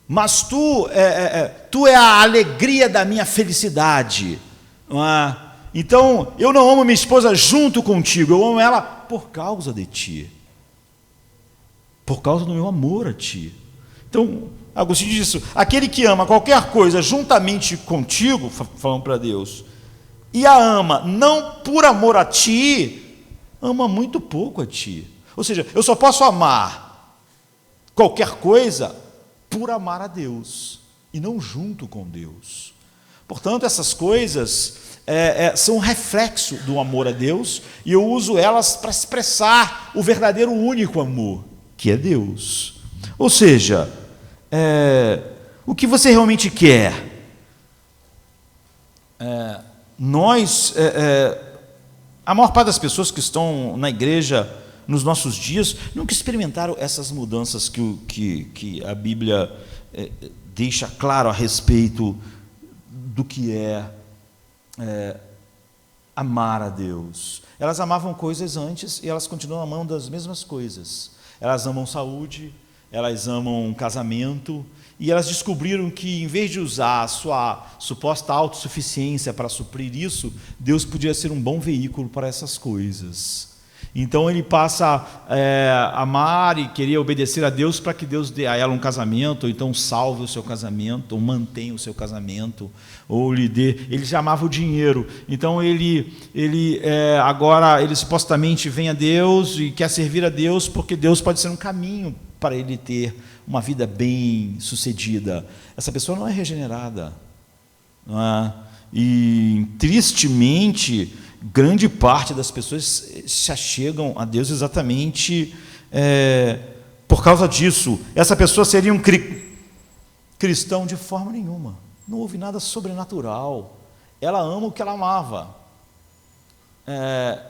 Mas tu é a alegria da minha felicidade. Não é? Então, eu não amo minha esposa junto contigo, eu amo ela por causa de ti. Por causa do meu amor a ti. Então, Agostinho diz isso: aquele que ama qualquer coisa juntamente contigo, falando para Deus, e a ama não por amor a ti, ama muito pouco a ti. Ou seja, eu só posso amar qualquer coisa por amar a Deus, e não junto com Deus. Portanto, essas coisas são um reflexo do amor a Deus, e eu uso elas para expressar o verdadeiro único amor, que é Deus. Ou seja, o que você realmente quer? A maior parte das pessoas que estão na igreja nos nossos dias nunca experimentaram essas mudanças que a Bíblia deixa claro a respeito do que é amar a Deus. Elas amavam coisas antes e elas continuam amando as mesmas coisas. Elas amam saúde, elas amam casamento, e elas descobriram que, em vez de usar a sua suposta autossuficiência para suprir isso, Deus podia ser um bom veículo para essas coisas. Então ele passa a amar e querer obedecer a Deus para que Deus dê a ela um casamento, ou então salve o seu casamento, ou mantenha o seu casamento, ou lhe dê. Ele já amava o dinheiro, então agora ele supostamente vem a Deus e quer servir a Deus, porque Deus pode ser um caminho para ele ter uma vida bem sucedida. Essa pessoa não é regenerada, não é? E tristemente grande parte das pessoas se achegam a Deus exatamente por causa disso. Essa pessoa seria um cristão de forma nenhuma. Não houve nada sobrenatural. Ela ama o que ela amava.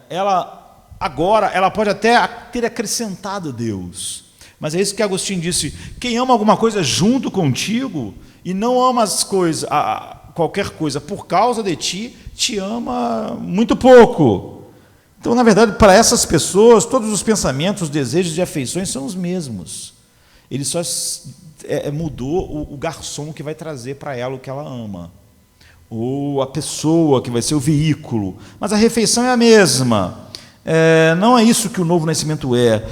Ela pode até ter acrescentado Deus, mas é isso que Agostinho disse: quem ama alguma coisa junto contigo e não ama as coisas, qualquer coisa por causa de ti, te ama muito pouco. Então, na verdade, para essas pessoas, todos os pensamentos, os desejos e afeições são os mesmos. Ele só mudou o garçom que vai trazer para ela o que ela ama, ou a pessoa que vai ser o veículo, mas a refeição é a mesma. Não é isso que o novo nascimento é.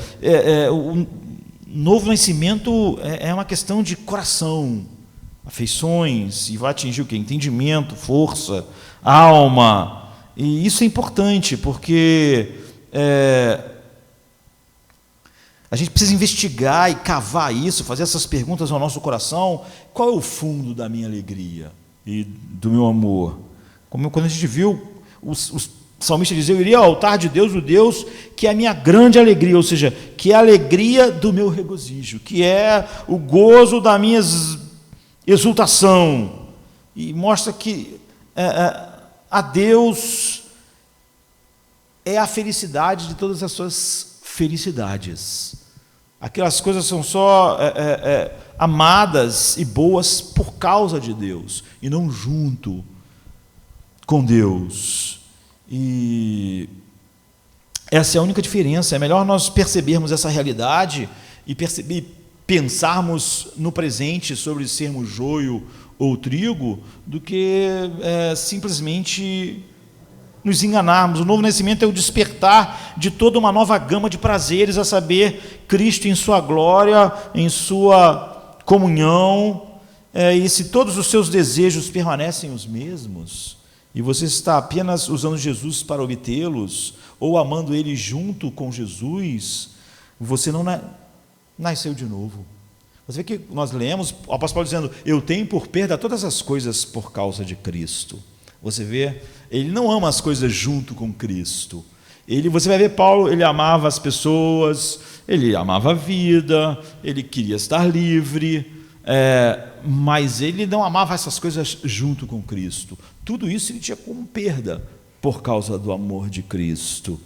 O novo nascimento é uma questão de coração, afeições, e vai atingir o quê? Entendimento, força, alma. E isso é importante, porque a gente precisa investigar e cavar isso, fazer essas perguntas ao nosso coração. Qual é o fundo da minha alegria e do meu amor? Como quando a gente viu os salmistas dizer: eu iria ao altar de Deus, o Deus que é a minha grande alegria, ou seja, que é a alegria do meu regozijo, que é o gozo da minha exultação. E mostra que a Deus é a felicidade de todas as suas felicidades. Aquelas coisas são só amadas e boas por causa de Deus, e não junto com Deus. E Essa é a única diferença. É melhor nós percebermos essa realidade e pensarmos no presente sobre sermos joio ou trigo, do que simplesmente nos enganarmos. O novo nascimento é o despertar de toda uma nova gama de prazeres, a saber, Cristo em sua glória, em sua comunhão, e se todos os seus desejos permanecem os mesmos, e você está apenas usando Jesus para obtê-los, ou amando Ele junto com Jesus, você não nasceu de novo. Você vê que nós lemos o apóstolo Paulo dizendo: eu tenho por perda todas as coisas por causa de Cristo. Você vê, ele não ama as coisas junto com Cristo. Você vai ver Paulo, ele amava as pessoas, ele amava a vida, ele queria estar livre, mas ele não amava essas coisas junto com Cristo. Tudo isso ele tinha como perda por causa do amor de Cristo.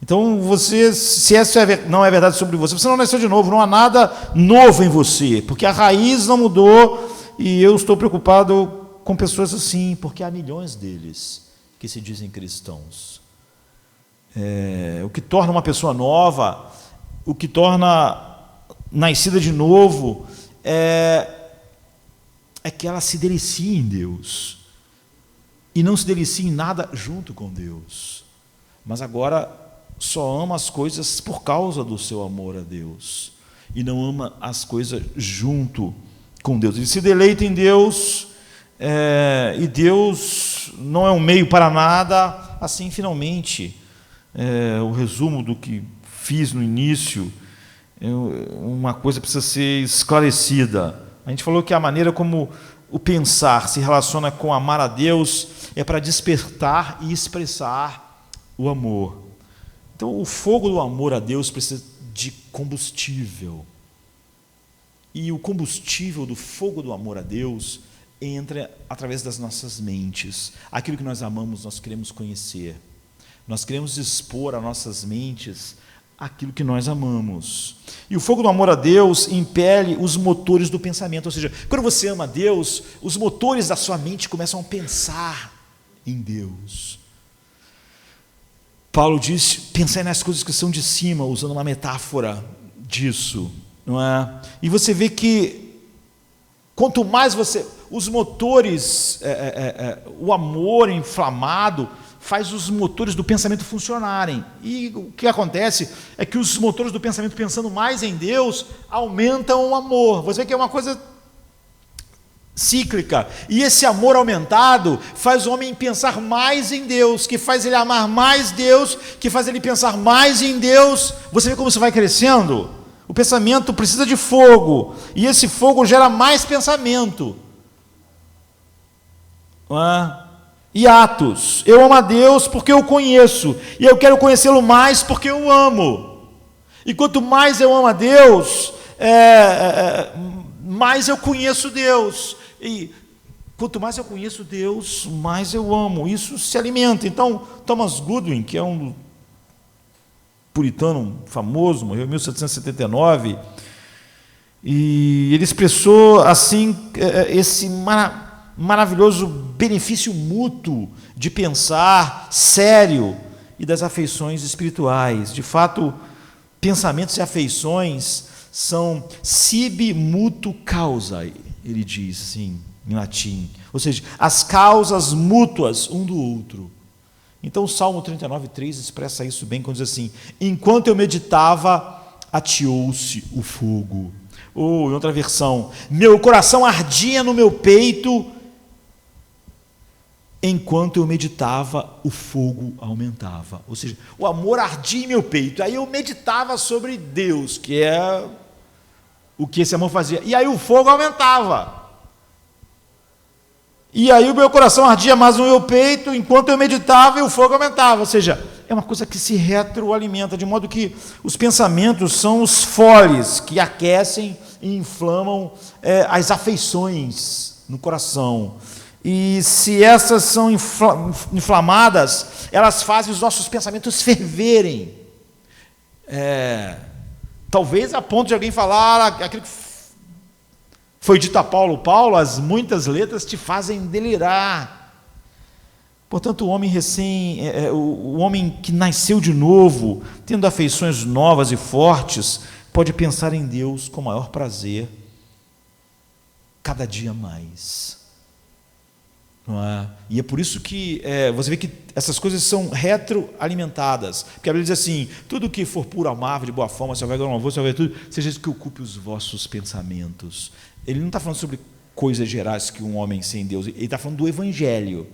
Então, se essa não é verdade sobre você não nasceu de novo, não há nada novo em você, porque a raiz não mudou, e eu estou preocupado com pessoas assim, porque há milhões deles que se dizem cristãos. O que torna uma pessoa nova, o que torna nascida de novo, é que ela se delicie em Deus, e não se delicie em nada junto com Deus, mas agora só ama as coisas por causa do seu amor a Deus, e não ama as coisas junto com Deus. Ele se deleita em Deus, e Deus não é um meio para nada. Assim, finalmente, o resumo do que fiz no início, uma coisa precisa ser esclarecida. A gente falou que a maneira como o pensar se relaciona com amar a Deus é para despertar e expressar o amor. Então, o fogo do amor a Deus precisa de combustível. E o combustível do fogo do amor a Deus entra através das nossas mentes. Aquilo que nós amamos, nós queremos conhecer. Nós queremos expor a nossas mentes aquilo que nós amamos. E o fogo do amor a Deus impele os motores do pensamento. Ou seja, quando você ama a Deus, os motores da sua mente começam a pensar em Deus. Paulo diz: pensai nas coisas que são de cima, usando uma metáfora disso, não é? E você vê que quanto mais os motores, o amor inflamado faz os motores do pensamento funcionarem. E o que acontece é que os motores do pensamento, pensando mais em Deus, aumentam o amor. Você vê que é uma coisa cíclica, e esse amor aumentado faz o homem pensar mais em Deus, que faz ele amar mais Deus, que faz ele pensar mais em Deus. Você vê como isso vai crescendo? O pensamento precisa de fogo, e esse fogo gera mais pensamento. E atos. Eu amo a Deus porque eu conheço, e eu quero conhecê-lo mais porque eu amo. E quanto mais eu amo a Deus, mais eu conheço Deus. E quanto mais eu conheço Deus, mais eu amo. Isso se alimenta. Então, Thomas Goodwin, que é um puritano famoso, morreu em 1779, e ele expressou assim esse maravilhoso benefício mútuo de pensar sério e das afeições espirituais. De fato, pensamentos e afeições são sibi mutuo causae, ele diz assim, em latim, ou seja, as causas mútuas um do outro. Então o Salmo 39:3 expressa isso bem quando diz assim: enquanto eu meditava, ateou-se o fogo. Ou em outra versão, meu coração ardia no meu peito, enquanto eu meditava, o fogo aumentava. Ou seja, o amor ardia em meu peito, aí eu meditava sobre Deus, que é o que esse amor fazia, e aí o fogo aumentava, e aí o meu coração ardia mais no meu peito, enquanto eu meditava, e o fogo aumentava. Ou seja, é uma coisa que se retroalimenta, de modo que os pensamentos são os foles que aquecem e inflamam as afeições no coração. E se essas são inflamadas, elas fazem os nossos pensamentos ferverem. Talvez a ponto de alguém falar aquilo que foi dito a Paulo: Paulo, as muitas letras te fazem delirar. Portanto, o homem que nasceu de novo, tendo afeições novas e fortes, pode pensar em Deus com maior prazer, cada dia mais. Não é? E é por isso que você vê que essas coisas são retroalimentadas, porque a Bíblia diz assim: tudo que for puro, amável, de boa forma, se houver louvor, se houver tudo, seja isso que ocupe os vossos pensamentos. Ele não está falando sobre coisas gerais que um homem sem Deus, ele está falando do Evangelho,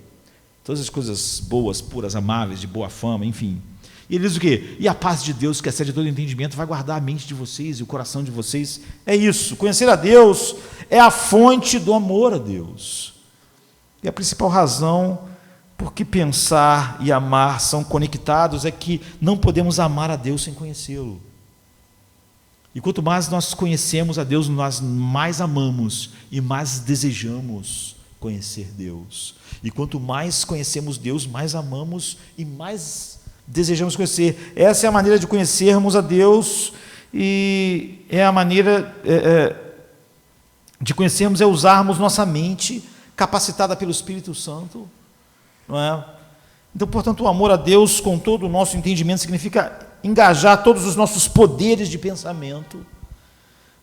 todas as coisas boas, puras, amáveis, de boa fama, enfim. E ele diz o quê? E a paz de Deus, que excede todo entendimento, vai guardar a mente de vocês e o coração de vocês. É isso, conhecer a Deus é a fonte do amor a Deus. E a principal razão por que pensar e amar são conectados é que não podemos amar a Deus sem conhecê-lo. E quanto mais nós conhecemos a Deus, nós mais amamos e mais desejamos conhecer Deus. E quanto mais conhecemos Deus, mais amamos e mais desejamos conhecer. Essa é a maneira de conhecermos a Deus, e é a maneira de conhecermos, é usarmos nossa mente capacitada pelo Espírito Santo, não é? Então, portanto, o amor a Deus com todo o nosso entendimento significa engajar todos os nossos poderes de pensamento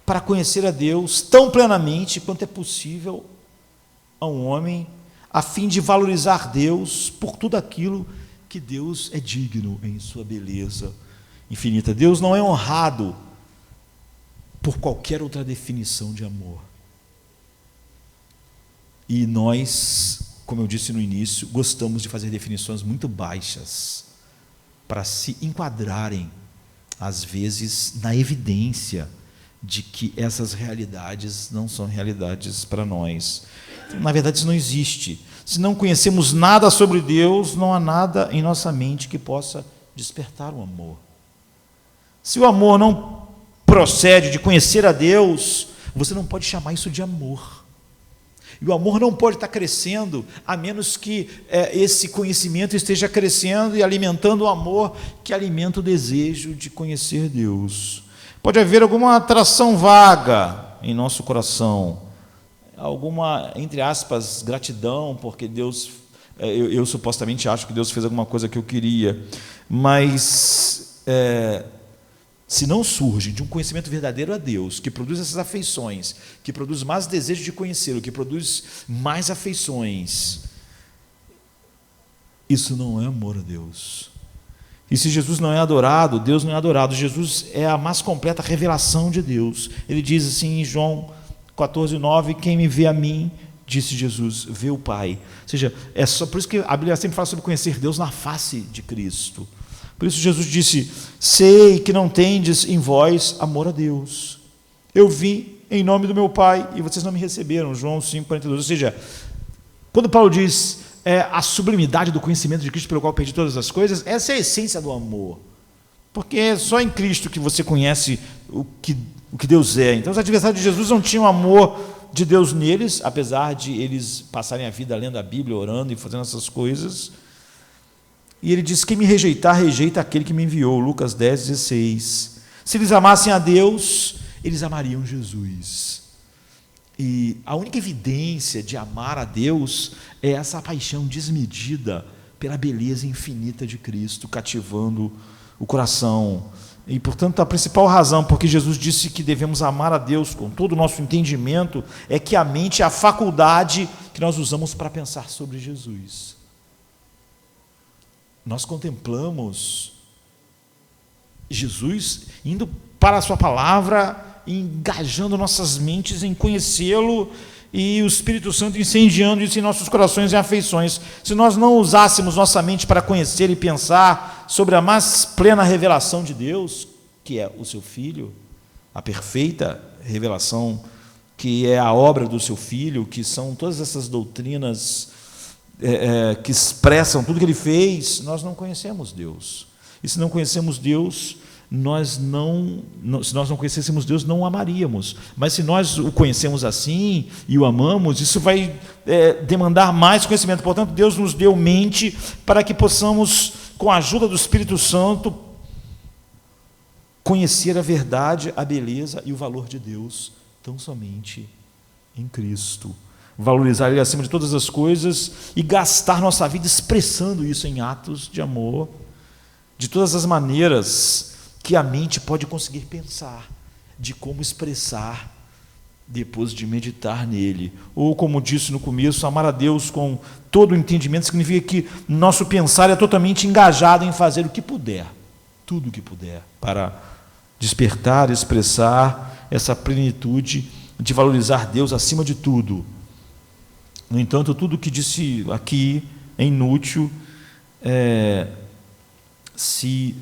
para conhecer a Deus tão plenamente quanto é possível a um homem, a fim de valorizar Deus por tudo aquilo que Deus é digno em sua beleza infinita. Deus não é honrado por qualquer outra definição de amor. E nós, como eu disse no início, gostamos de fazer definições muito baixas para se enquadrarem, às vezes, na evidência de que essas realidades não são realidades para nós. Na verdade, isso não existe. Se não conhecemos nada sobre Deus, não há nada em nossa mente que possa despertar o amor. Se o amor não procede de conhecer a Deus, você não pode chamar isso de amor. E o amor não pode estar crescendo a menos que esse conhecimento esteja crescendo e alimentando o amor que alimenta o desejo de conhecer Deus. Pode haver alguma atração vaga em nosso coração, alguma, entre aspas, gratidão, porque Deus, eu supostamente acho que Deus fez alguma coisa que eu queria, mas se não surge de um conhecimento verdadeiro a Deus, que produz essas afeições, que produz mais desejo de conhecê-lo, que produz mais afeições, isso não é amor a Deus. E se Jesus não é adorado, Deus não é adorado. Jesus é a mais completa revelação de Deus. Ele diz assim em João 14:9, quem me vê a mim, disse Jesus, vê o Pai. Ou seja, é só por isso que a Bíblia sempre fala sobre conhecer Deus na face de Cristo. Por isso Jesus disse, sei que não tendes em vós amor a Deus. Eu vim em nome do meu Pai e vocês não me receberam. João 5:42. Ou seja, quando Paulo diz a sublimidade do conhecimento de Cristo pelo qual perdi todas as coisas, essa é a essência do amor. Porque é só em Cristo que você conhece o que Deus é. Então os adversários de Jesus não tinham amor de Deus neles, apesar de eles passarem a vida lendo a Bíblia, orando e fazendo essas coisas. E ele diz, quem me rejeitar, rejeita aquele que me enviou, Lucas 10:16. Se eles amassem a Deus, eles amariam Jesus. E a única evidência de amar a Deus é essa paixão desmedida pela beleza infinita de Cristo, cativando o coração. E, portanto, a principal razão por que Jesus disse que devemos amar a Deus com todo o nosso entendimento é que a mente é a faculdade que nós usamos para pensar sobre Jesus. Nós contemplamos Jesus indo para a sua palavra, engajando nossas mentes em conhecê-lo, e o Espírito Santo incendiando isso em nossos corações e afeições. Se nós não usássemos nossa mente para conhecer e pensar sobre a mais plena revelação de Deus, que é o seu Filho, a perfeita revelação, que é a obra do seu Filho, que são todas essas doutrinas que expressam tudo que ele fez, nós não conhecemos Deus. E se não conhecemos Deus, se nós não conhecêssemos Deus, não o amaríamos. Mas se nós o conhecemos assim e o amamos, isso vai demandar mais conhecimento. Portanto, Deus nos deu mente para que possamos, com a ajuda do Espírito Santo, conhecer a verdade, a beleza e o valor de Deus, tão somente em Cristo. valorizar Ele acima de todas as coisas e gastar nossa vida expressando isso em atos de amor, de todas as maneiras que a mente pode conseguir pensar, de como expressar depois de meditar nele. Ou, como disse no começo, amar a Deus com todo o entendimento significa que nosso pensar é totalmente engajado em fazer o que puder, tudo o que puder, para despertar, expressar essa plenitude de valorizar Deus acima de tudo. No entanto, tudo o que disse aqui é inútil se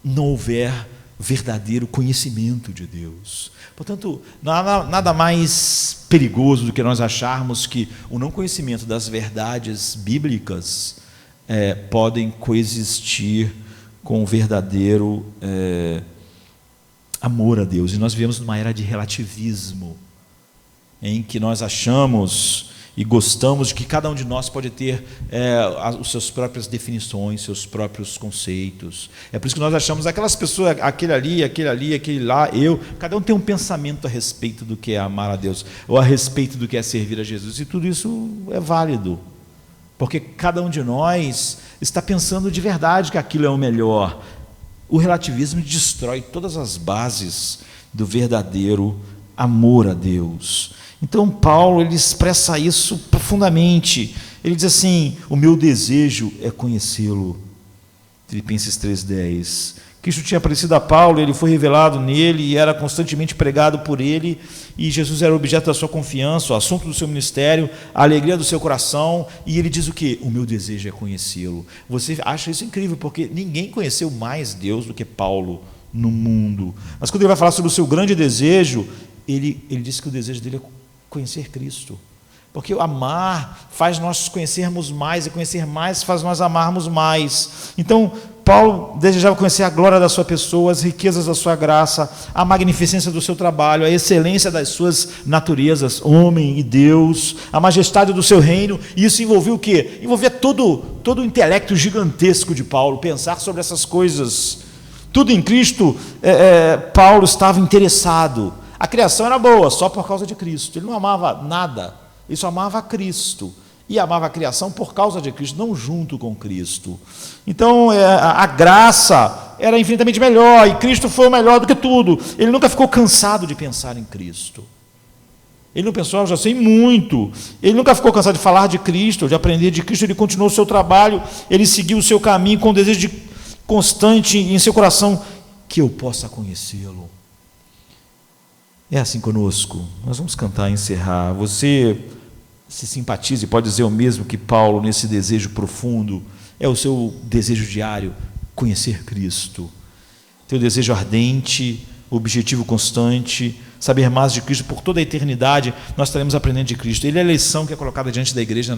não houver verdadeiro conhecimento de Deus. Portanto, nada mais perigoso do que nós acharmos que o não conhecimento das verdades bíblicas podem coexistir com o verdadeiro amor a Deus. E nós vivemos numa era de relativismo, em que nós achamos e gostamos de que cada um de nós pode ter as suas próprias definições, seus próprios conceitos. É por isso que nós achamos aquelas pessoas, aquele ali, aquele lá, cada um tem um pensamento a respeito do que é amar a Deus, ou a respeito do que é servir a Jesus, e tudo isso é válido, porque cada um de nós está pensando de verdade que aquilo é o melhor. O relativismo destrói todas as bases do verdadeiro amor a Deus. Então Paulo, ele expressa isso profundamente. Ele diz assim: o meu desejo é conhecê-lo. Filipenses 3:10. Cristo tinha aparecido a Paulo, ele foi revelado nele e era constantemente pregado por ele, e Jesus era o objeto da sua confiança, o assunto do seu ministério, a alegria do seu coração, e ele diz o quê? O meu desejo é conhecê-lo. Você acha isso incrível, porque ninguém conheceu mais Deus do que Paulo no mundo. Mas quando ele vai falar sobre o seu grande desejo, ele diz que o desejo dele é conhecer Cristo, porque o amar faz nós conhecermos mais, e conhecer mais faz nós amarmos mais. Então Paulo desejava conhecer a glória da sua pessoa, as riquezas da sua graça, a magnificência do seu trabalho, a excelência das suas naturezas, homem e Deus, a majestade do seu reino. E isso envolvia o quê? Envolvia todo o intelecto gigantesco de Paulo, pensar sobre essas coisas. Tudo em Cristo, Paulo estava interessado. A criação era boa só por causa de Cristo. Ele não amava nada, ele só amava a Cristo. E amava a criação por causa de Cristo, não junto com Cristo. Então, a graça era infinitamente melhor, e Cristo foi o melhor do que tudo. Ele nunca ficou cansado de pensar em Cristo. Ele não pensou, eu já sei muito. Ele nunca ficou cansado de falar de Cristo, de aprender de Cristo. Ele continuou o seu trabalho, ele seguiu o seu caminho com desejo constante em seu coração, que eu possa conhecê-lo. É assim conosco. Nós vamos cantar e encerrar. Você se simpatiza e pode dizer o mesmo que Paulo nesse desejo profundo. É o seu desejo diário, conhecer Cristo. Teu desejo ardente, objetivo constante, saber mais de Cristo por toda a eternidade. Nós estaremos aprendendo de Cristo. Ele é a lição que é colocada diante da igreja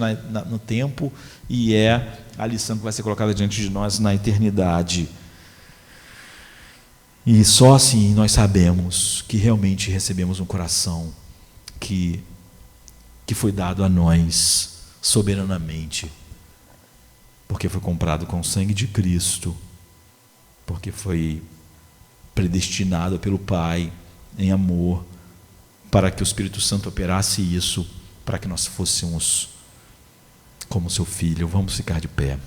no tempo, e é a lição que vai ser colocada diante de nós na eternidade. E só assim nós sabemos que realmente recebemos um coração que foi dado a nós soberanamente, porque foi comprado com o sangue de Cristo, porque foi predestinado pelo Pai em amor, para que o Espírito Santo operasse isso, para que nós fôssemos como seu filho. Vamos ficar de pé.